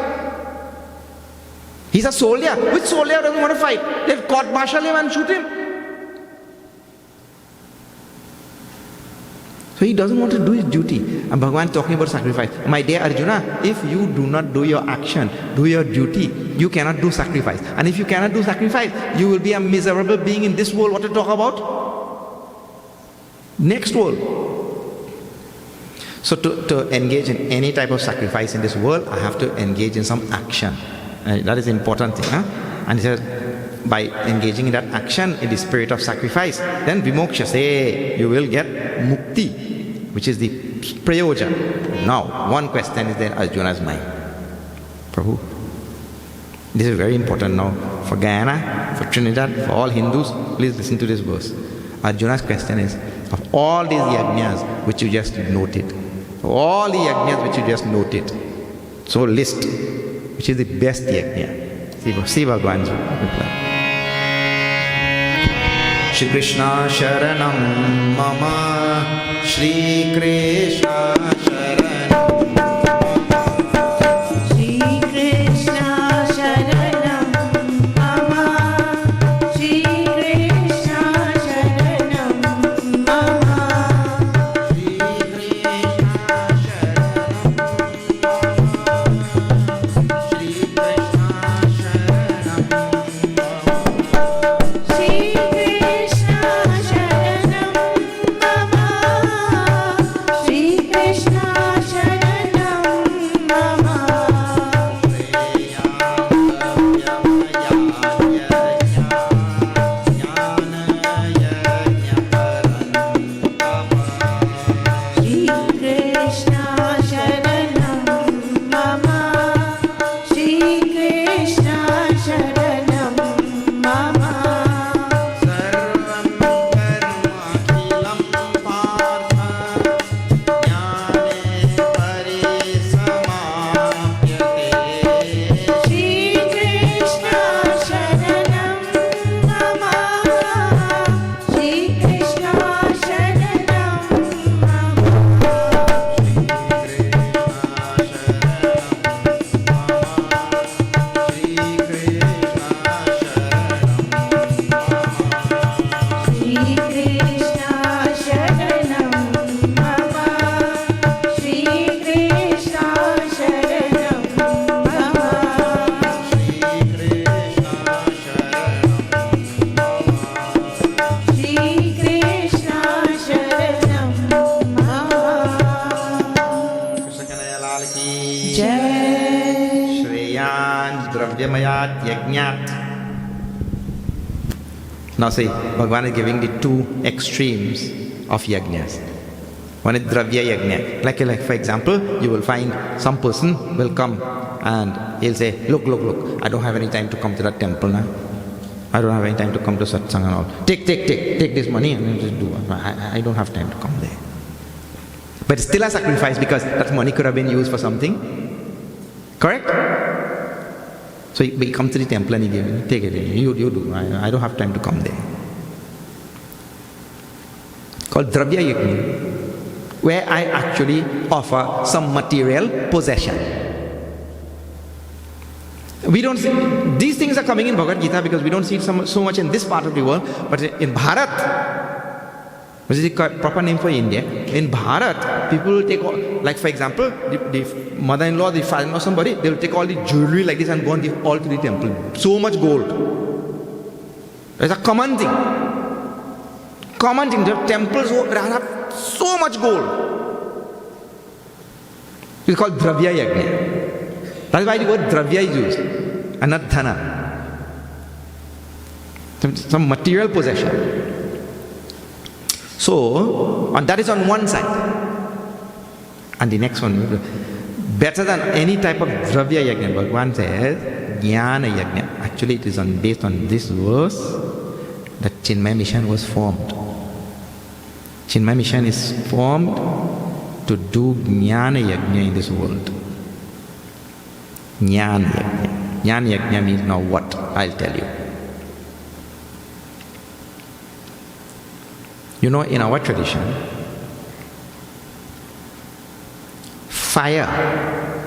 He's a soldier. Which soldier doesn't want to fight? They'll court martial him and shoot him. So he doesn't want to do his duty. And Bhagavan is talking about sacrifice. My dear Arjuna, if you do not do your action, do your duty, you cannot do sacrifice. And if you cannot do sacrifice, you will be a miserable being in this world. What to talk about? Next world. So to engage in any type of sacrifice in this world, I have to engage in some action. That is the important thing. Huh? And he says, by engaging in that action, in the spirit of sacrifice, then vimoksha, say, you will get mukti, which is the prayoja. Now, one question is there in Arjuna's mind. Prabhu, this is very important now for Guyana, for Trinidad, for all Hindus. Please listen to this verse. Arjuna's question is, of all these yajnas which you just noted, all the yajnas which you just noted, so list, which is the best yajna. See Bhagavan's reply. Shri Krishna Sharanam Mama, Shri Krishna Sharanam Mama, Shri Krishna Sharanam Mama, Shri Krishna Sharanam Mama, Shri Krishna Sharanam Mama, Shri Krishna Sharanam Mama. Shri Krishna Sharanam Mama, Shri Krishna Sharanam Mama, Shri Krishna Sharanam Mama, Shri Krishna Sharanam Mama, Shri Krishna Sharanam Mama, Shri Krishna Sharanam Mama, Shri Krishna Sharanam Mama, Shri Krishna Sharanam Mama, Shri Krishna Sharanam Mama. Jai. Shreyan Dravyamayat Yajnat. Now see, Bhagavan is giving the two extremes of yajnas. One is Dravya Yajna. Like for example, you will find some person will come and he'll say, look, I don't have any time to come to that temple now. I don't have any time to come to satsang and all. Take this money and just do. I don't have time to come there. But it's still a sacrifice because that money could have been used for something. Correct? So he come to the temple and he gave it. Take it. You do. I don't have time to come there. Called Dravya Yajna, where I actually offer some material possession. We don't see, these things are coming in Bhagavad Gita because we don't see it so much in this part of the world, but in Bharat, which is the proper name for India, in Bharat, people will take all, like for example, the mother-in-law, the father-in-law, somebody, they will take all the jewelry like this and go and give all to the temple. So much gold. It's a common thing. Common thing. The temples have so much gold. It's called Dravya Yajna. That's why the word Dravya is used, and not Dhana. Some material possession. So, and that is on one side. And the next one, better than any type of Dravya Yajna, Bhagavan says, Jnana Yajna. Actually, it is based on this verse that Chinmaya Mission was formed. Chinmaya Mission is formed to do Jnana Yajna in this world. Jnana Yajna. Jnana Yajna means now what? I'll tell you. You know, in our tradition, fire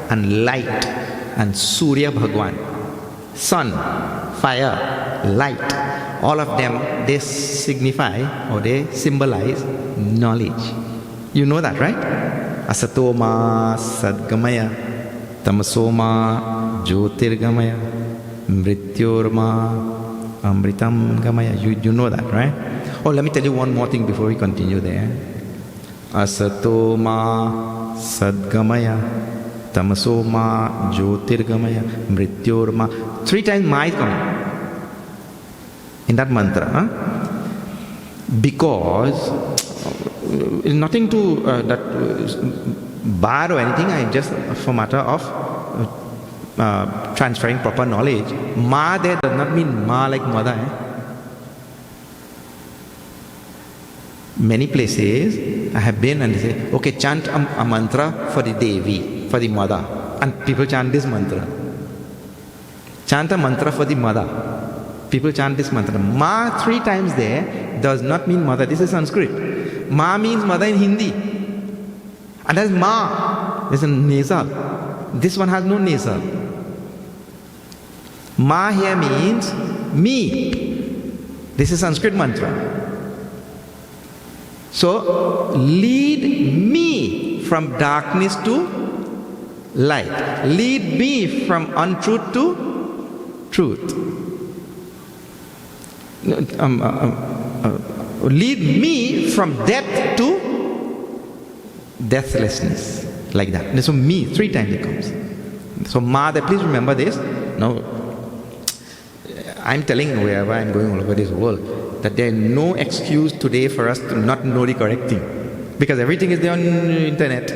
and light and Surya Bhagwan, sun, fire, light, all of them, they signify or they symbolize knowledge. You know that, right? Asatoma Sadgamaya, Tamasoma Jyotirgamaya, Mrityorma Amritam Gamaya. You know that, right? Oh, let me tell you one more thing before we continue there. Asatoma Sadgamaya, Tamasoma Jyotirgamaya, Mrityorma. 3 times Ma is coming in that mantra. Because it's nothing to bar or anything, I just for matter of transferring proper knowledge. Ma there does not mean Ma like mother. Many places I have been and they say, okay, chant a mantra for the Devi, for the mother. And people chant this mantra. Chant a mantra for the mother. People chant this mantra. Ma 3 times there does not mean mother. This is Sanskrit. Ma means mother in Hindi. And that's Ma. There's a nasal. This one has no nasal. Ma here means me. This is Sanskrit mantra. So, lead me from darkness to light. Lead me from untruth to truth. Lead me from death to deathlessness. Like that. So, me, 3 times it comes. So, Ma, please remember this. Now, I'm telling wherever I'm going all over this world, that there is no excuse today for us to not know the correct thing. Because everything is there on the internet.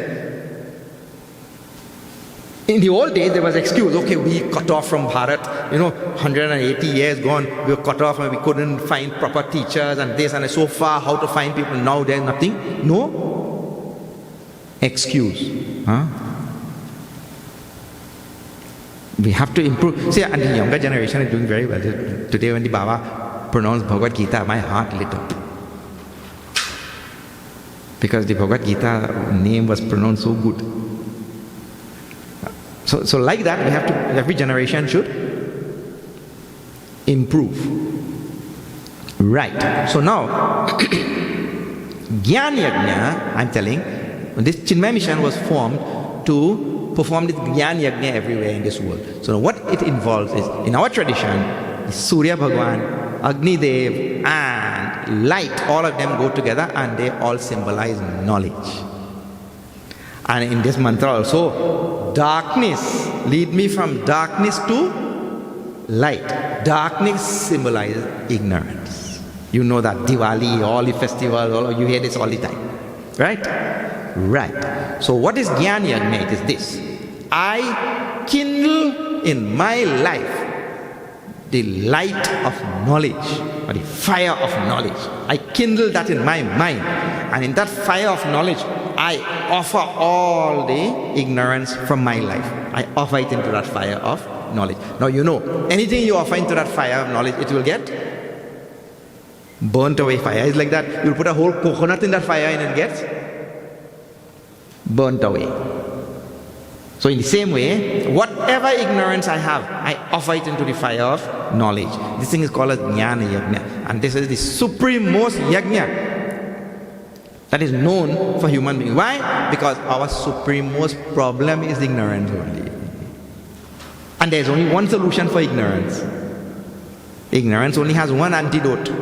In the old days, there was excuse. Okay, we cut off from Bharat. 180 years gone, we were cut off and we couldn't find proper teachers and this and so far, how to find people. Now there's nothing. No excuse. We have to improve. See, and the younger generation is doing very well. Today when the Baba pronounced Bhagavad Gita, my heart lit up. Because the Bhagavad Gita name was pronounced so good. So like that, we have to, every generation should improve. Right. So now, Jnana Yajna, I'm telling, this Chinmaya Mission was formed to perform this Jnana Yajna everywhere in this world. So what it involves is, in our tradition, Surya Bhagwan, Agni Dev and light, all of them go together and they all symbolize knowledge. And in this mantra also, darkness, lead me from darkness to light. Darkness symbolizes ignorance. You know that Diwali, all the festivals, you hear this all the time. Right? Right. So what is Jnana Yajna? It is this. I kindle in my life the light of knowledge, or the fire of knowledge. I kindle that in my mind. And in that fire of knowledge, I offer all the ignorance from my life. I offer it into that fire of knowledge. Now you know, anything you offer into that fire of knowledge, it will get burnt away. Fire is like that. You'll put a whole coconut in that fire and it gets burnt away. So in the same way, whatever ignorance I have, I offer it into the fire of knowledge. This thing is called as Jnana Yajna. And this is the supremest yajna that is known for human beings. Why? Because our supremest problem is ignorance only. And there is only one solution for ignorance. Ignorance only has one antidote.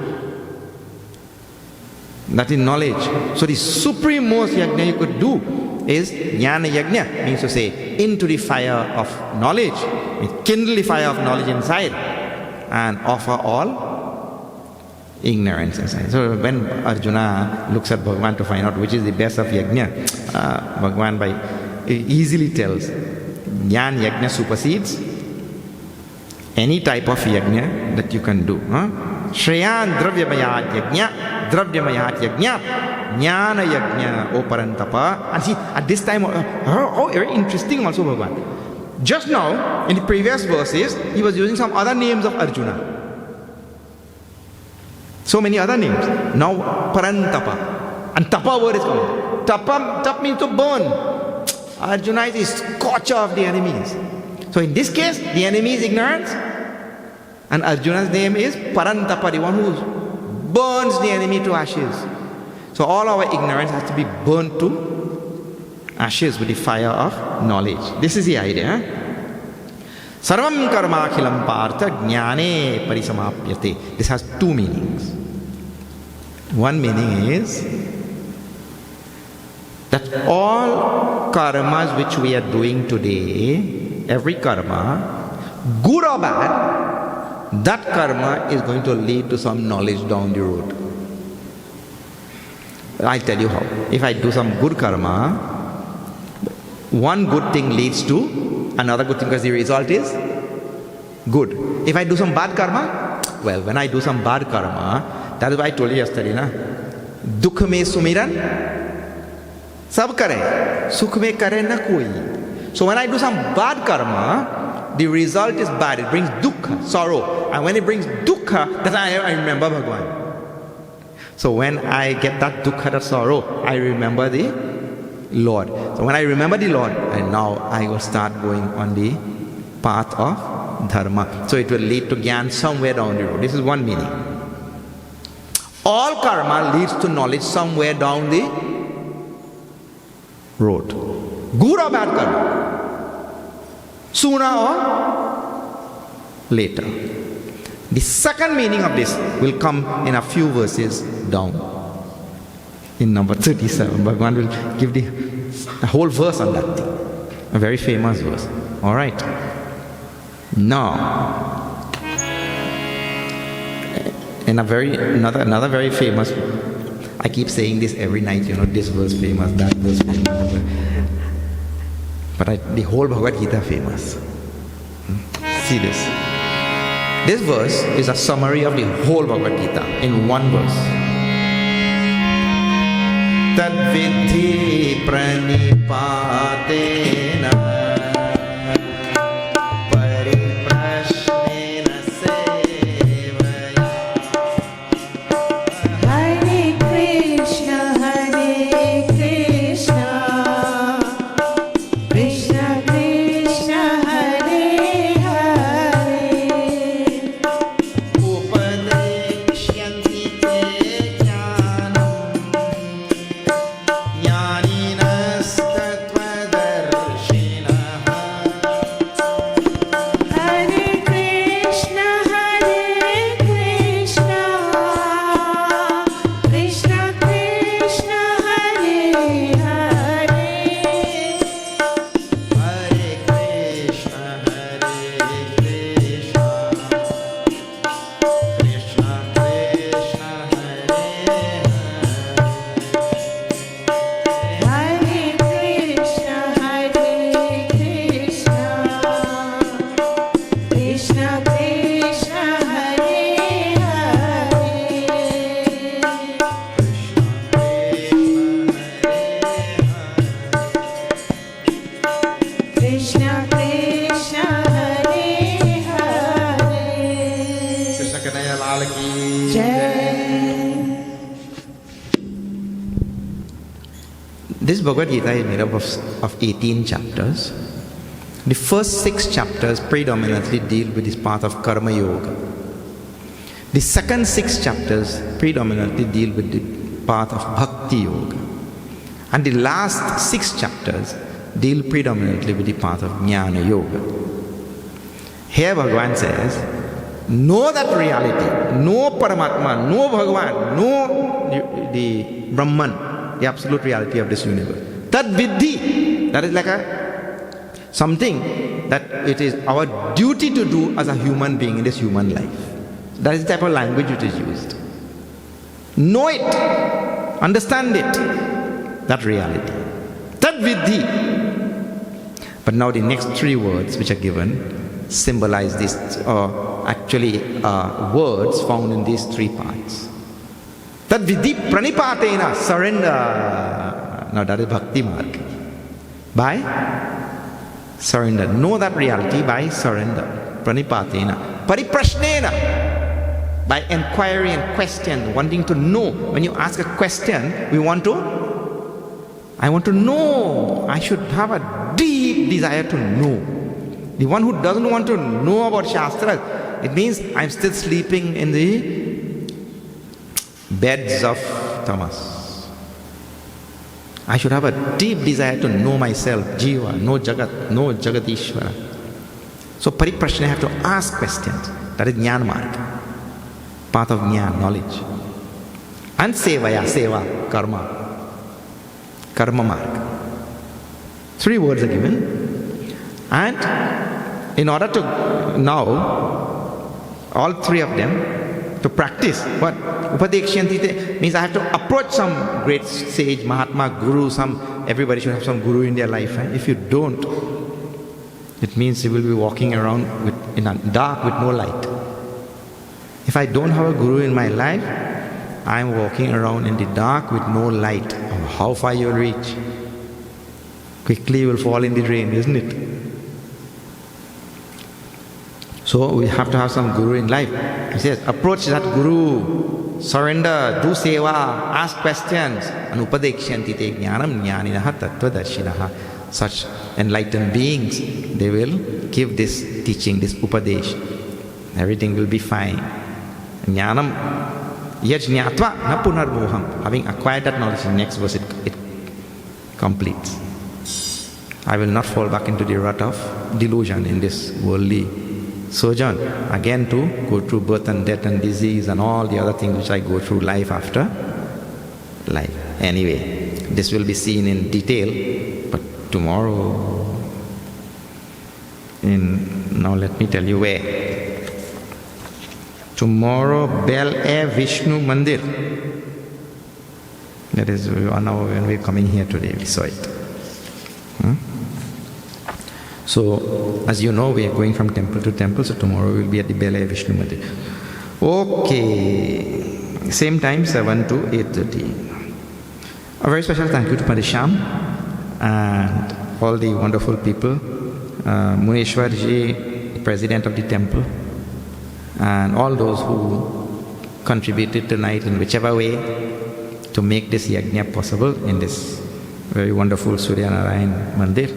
That is knowledge. So the supremest yajna you could do is Jnana Yajna, means to say, into the fire of knowledge, kindle the fire of knowledge inside and offer all ignorance inside. So when Arjuna looks at Bhagavan to find out which is the best of yajna, Bhagavan easily tells, Jnana Yajna supersedes any type of yajna that you can do. Shreyan Dravyamayat Yajna, Dravyamayat Yajna, Jnana Yajna, O Parantapa. And see, at this time, very interesting also, Bhagavan. Just now, in the previous verses, he was using some other names of Arjuna. So many other names. Now, Parantapa. And Tapa word is coming. Tap means to burn. Arjuna is the scorcher of the enemies. So in this case, the enemy is ignorance. And Arjuna's name is Parantapa, the one who burns the enemy to ashes. So all our ignorance has to be burnt to ashes with the fire of knowledge. This is the idea. Sarvam karma akhilam partha jnane parisamapyate. This has two meanings. One meaning is that all karmas which we are doing today, every karma, good or bad, that karma is going to lead to some knowledge down the road. I'll tell you how. If I do some good karma, one good thing leads to another good thing because the result is good. If I do some bad karma, well, when I do some bad karma, that is why I told you yesterday, na? Dukh mein sumiran sab kare, sukh mein kare na koi. So when I do some bad karma, the result is bad. It brings dukkha, sorrow. And when it brings dukkha, that I remember Bhagavan. So when I get that dukkha, that sorrow, I remember the Lord. So when I remember the Lord, and now I will start going on the path of dharma. So it will lead to jnana somewhere down the road. This is one meaning. All karma leads to knowledge somewhere down the road. Good or bad karma, sooner or later. The second meaning of this will come in a few verses down. In number 37, Bhagavan will give the whole verse on that thing. A very famous verse. Alright. Now, in another very famous, I keep saying this every night, this verse famous, that verse famous. But the whole Bhagavad Gita famous. See this. This verse is a summary of the whole Bhagavad Gita in one verse. Tad vidhi pranipatena pariprashnena sevaya. Hare Krishna, Krishna Krishna, Hare Hare. Upadeshyanti te jnanam jnaninas tattva Krishna Krishna Hare Hare. Krishna Kanhaiya Lal ki Jai. This Bhagavad Gita is made up of 18 chapters. The first 6 chapters predominantly deal with this path of Karma Yoga. The second 6 chapters predominantly deal with the path of Bhakti Yoga. And the last 6 chapters deal predominantly with the path of Jnana Yoga. Here Bhagavan says, know that reality, know Paramatma, know Bhagavan, know the Brahman, the absolute reality of this universe. Tad Vidhi, that is like something that it is our duty to do as a human being in this human life. That is the type of language which is used. Know it, understand it, that reality. Tad Vidhi. But now the next 3 words which are given symbolize this, words found in these 3 parts. Tad Vidhi Pranipatena, surrender. Now that is Bhakti Marg. By surrender. Know that reality by surrender. Pranipatena. Pariprashnena. By inquiry and question, wanting to know. When you ask a question, I want to know. I should have a deep desire to know. The one who doesn't want to know about Shastras, it means I'm still sleeping in the beds of tamas. I should have a deep desire to know myself, Jiva, know Jagat, know Jagatishvara. So Pariprashna, I have to ask questions. That is Jnana Marga, path of Jnana, knowledge. And Sevaya, Seva, Karma, Karma Marga. 3 words are given. And in order to now, all 3 of them, to practice what? Upadekshyanti means I have to approach some great sage, Mahatma, Guru, everybody should have some Guru in their life. If you don't, it means you will be walking around in a dark with no light. If I don't have a Guru in my life, I am walking around in the dark with no light. How far you will reach? Quickly you will fall in the drain, isn't it? So we have to have some Guru in life. He says, approach that Guru, surrender, do seva, ask questions. And upadekshanti te jnanam jnaninaha tattvadarshinaha. Such enlightened beings, they will give this teaching, this upadesh. Everything will be fine. Jnanam yajñatva na punarmoham. Having acquired that knowledge, in the next verse it completes. I will not fall back into the rut of delusion in this worldly sojourn, again to go through birth and death and disease and all the other things which I go through life after life. Anyway, this will be seen in detail, but tomorrow, now let me tell you where. Tomorrow, Bel Air Vishnu Mandir. That is 1 hour when we are coming here today, we saw it. So, as you know, we are going from temple to temple, so tomorrow we will be at the Bel Air Vishnu Mandir. Okay, same time, 7 to 8:30. A very special thank you to Parisham and all the wonderful people, Muneshwarji, president of the temple, and all those who contributed tonight in whichever way to make this yajna possible in this very wonderful Surya Narayan Mandir.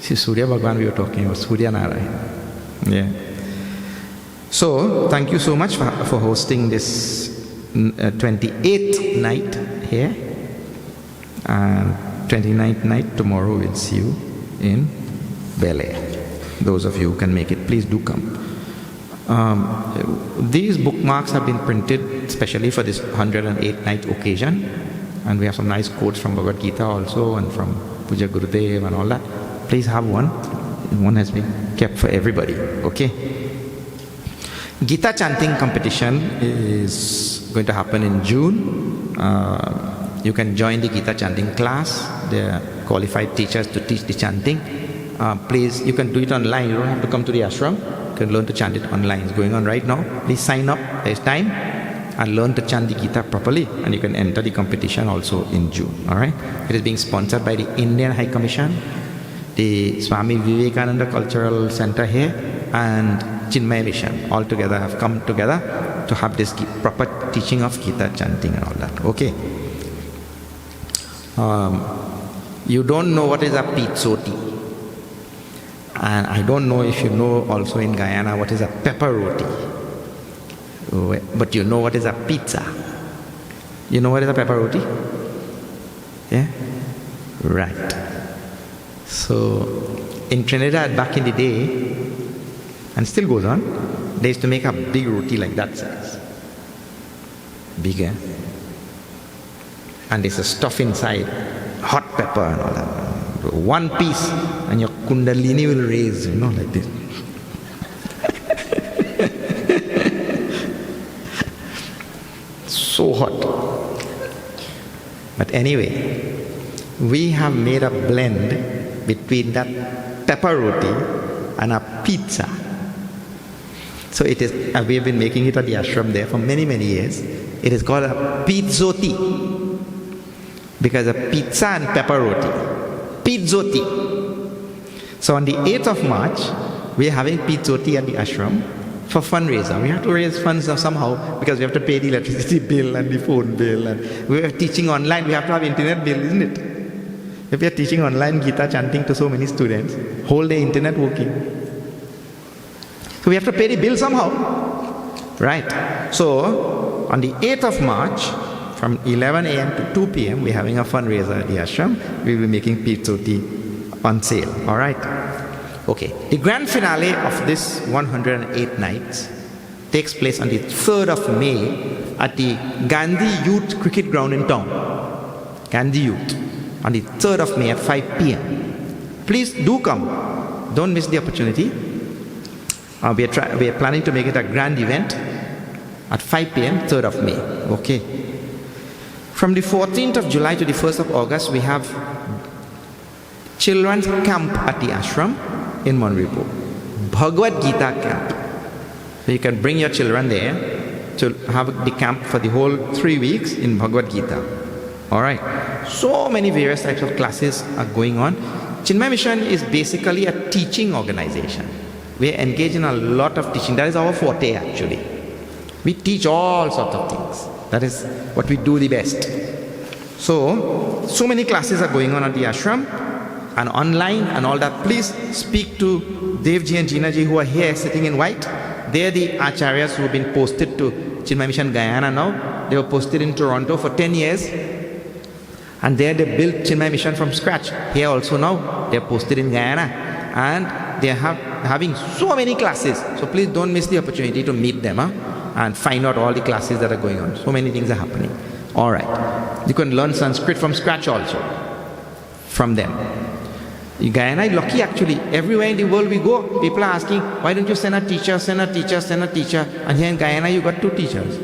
See, Surya Bhagwan we were talking about, Surya Narayan. Yeah. So, thank you so much for hosting this 28th night here. And 29th night, tomorrow we'll see you in Bel Air. Those of you who can make it, please do come. These bookmarks have been printed especially for this 108th night occasion. And we have some nice quotes from Bhagavad Gita also and from Puja Gurudev and all that. Please have one. One has been kept for everybody. Okay? Gita chanting competition is going to happen in June. You can join the Gita chanting class. There are qualified teachers to teach the chanting. Please, you can do it online. You don't have to come to the ashram. You can learn to chant it online. It's going on right now. Please sign up. There's time. And learn to chant the Gita properly. And you can enter the competition also in June. Alright? It is being sponsored by the Indian High Commission, the Swami Vivekananda Cultural Center here, and Chinmaya Mission all together have come together to have this proper teaching of Gita chanting and all that. Okay. You don't know what is a pizzoti. And I don't know if you know also in Guyana what is a pepper roti. But you know what is a pizza. You know what is a pepper roti? Yeah? Right. So, in Trinidad back in the day, and still goes on, they used to make a big roti like that size. Bigger. And there's a stuff inside, hot pepper and all that. One piece, and your kundalini will raise, like this. So hot. But anyway, we have made a blend between that pepper roti and a pizza. So it is, we have been making it at the ashram there for many, many years. It is called a pizzoti. Because a pizza and pepper roti. Pizzoti. So on the 8th of March, we are having pizzoti at the ashram for fundraiser. We have to raise funds somehow because we have to pay the electricity bill and the phone bill. And we are teaching online, we have to have internet bill, isn't it? If we are teaching online Gita chanting to so many students, whole day internet working. So we have to pay the bill somehow. Right. So on the 8th of March, from 11 a.m. to 2 p.m., we're having a fundraiser at the ashram. We'll be making pizzoti on sale. All right. Okay. The grand finale of this 108 nights takes place on the 3rd of May at the Gandhi Youth Cricket Ground in town. Gandhi Youth. On the 3rd of May at 5 p.m. Please do come. Don't miss the opportunity. We are planning to make it a grand event at 5 p.m. 3rd of May. Okay. From the 14th of July to the 1st of August, we have children's camp at the ashram in Monripo. Bhagavad Gita camp. So you can bring your children there to have the camp for the whole 3 weeks in Bhagavad Gita. Alright. So many various types of classes are going on. Chinmaya Mission is basically a teaching organization. We are engaged in a lot of teaching. That is our forte actually. We teach all sorts of things. That is what we do the best. So many classes are going on at the ashram and online and all that. Please speak to Devji and Jinaji who are here sitting in white. They are the acharyas who have been posted to Chinmaya Mission Guyana now. They were posted in Toronto for 10 years. And there they built Chinmaya Mission from scratch. Here also now, they are posted in Guyana. And they are having so many classes. So please don't miss the opportunity to meet them and find out all the classes that are going on. So many things are happening. Alright. You can learn Sanskrit from scratch also. From them. Guyana is lucky actually. Everywhere in the world we go, people are asking, why don't you send a teacher, send a teacher, send a teacher? And here in Guyana you got 2 teachers.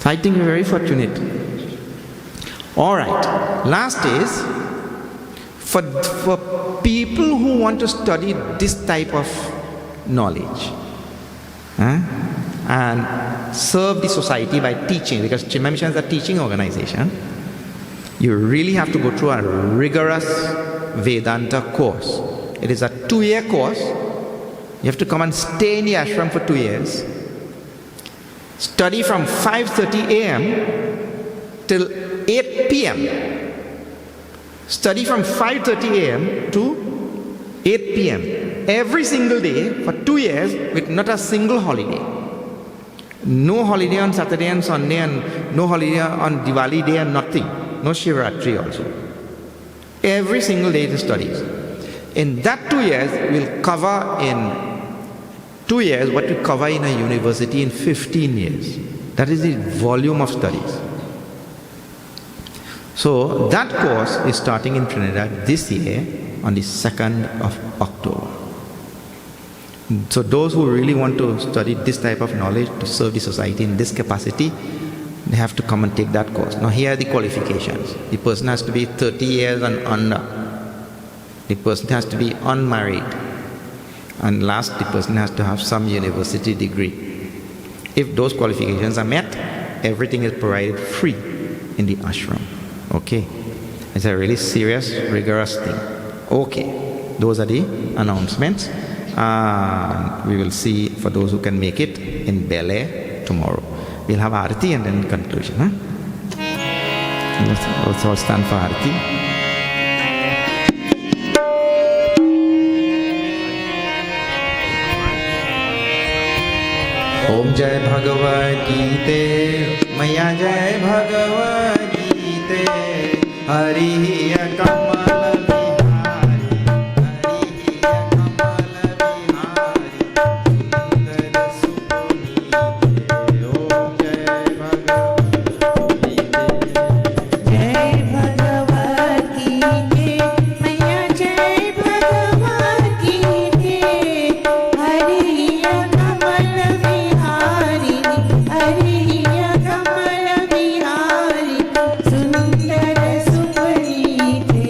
So I think we're very fortunate. Alright, last is, for people who want to study this type of knowledge and serve the society by teaching, because Chinmaya Mission is a teaching organization, you really have to go through a rigorous Vedanta course. It is a 2-year course. You have to come and stay in the ashram for 2 years, study from 5:30 a.m. till 8 p.m. Study from 5:30 a.m. to 8 p.m. every single day for 2 years with not a single holiday. No holiday on Saturday and Sunday and no holiday on Diwali day and nothing. No Shivratri also. Every single day it studies. In that 2 years, we'll cover in 2 years what we cover in a university in 15 years. That is the volume of studies. So that course is starting in Trinidad this year on the 2nd of October. So those who really want to study this type of knowledge to serve the society in this capacity, they have to come and take that course. Now here are the qualifications. The person has to be 30 years and under. The person has to be unmarried. And last, the person has to have some university degree. If those qualifications are met, everything is provided free in the ashram. Okay? It's a really serious, rigorous thing. Okay, those are the announcements. We will see for those who can make it in Bel Air tomorrow. We'll have Arati and then conclusion. Huh? Let's all stand for Arati. Om Jai Bhagavad Gita, Maya Jai Bhagavad Gita, Hari Kamal Vihari, Hari Kamal Vihari, Sundar Supunite. Om Jai Bhagavad Gita. जय भगवद गीते मैया जय भगवद गीते हरिय कमल विहारी हरिय कमल विहारी सुंदर सुपुनीते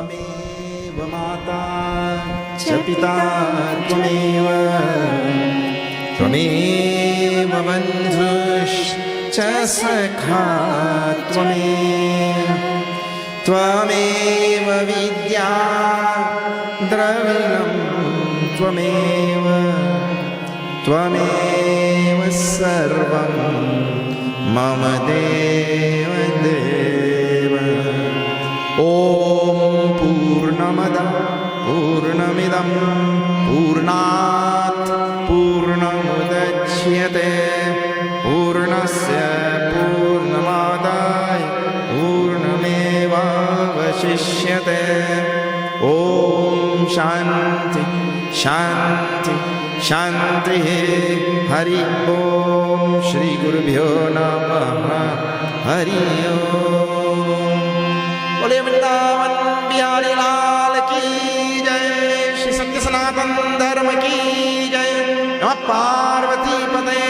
त्वमेव माता च पिता त्वमेव त्वमेव बन्धुश्च सखा त्वमेव त्वमेव विद्या द्रविणं त्वमेव त्वमेव सर्वं मम देव देव ॐ पूर्णमदः पूर्णमिदं पूर्णात् पूर्णमुदच्यते पूर्णस्य पूर्णमादाय पूर्णमेवावशिष्यते ॐ शान्ति शान्ति शान्तिः हरि ॐ श्री गुरुभ्यो नमः हरि ॐ बोले वृंदावन बिहारी लाल की जय श्री सत्य सनातन धर्म की जय नमः पार्वती पते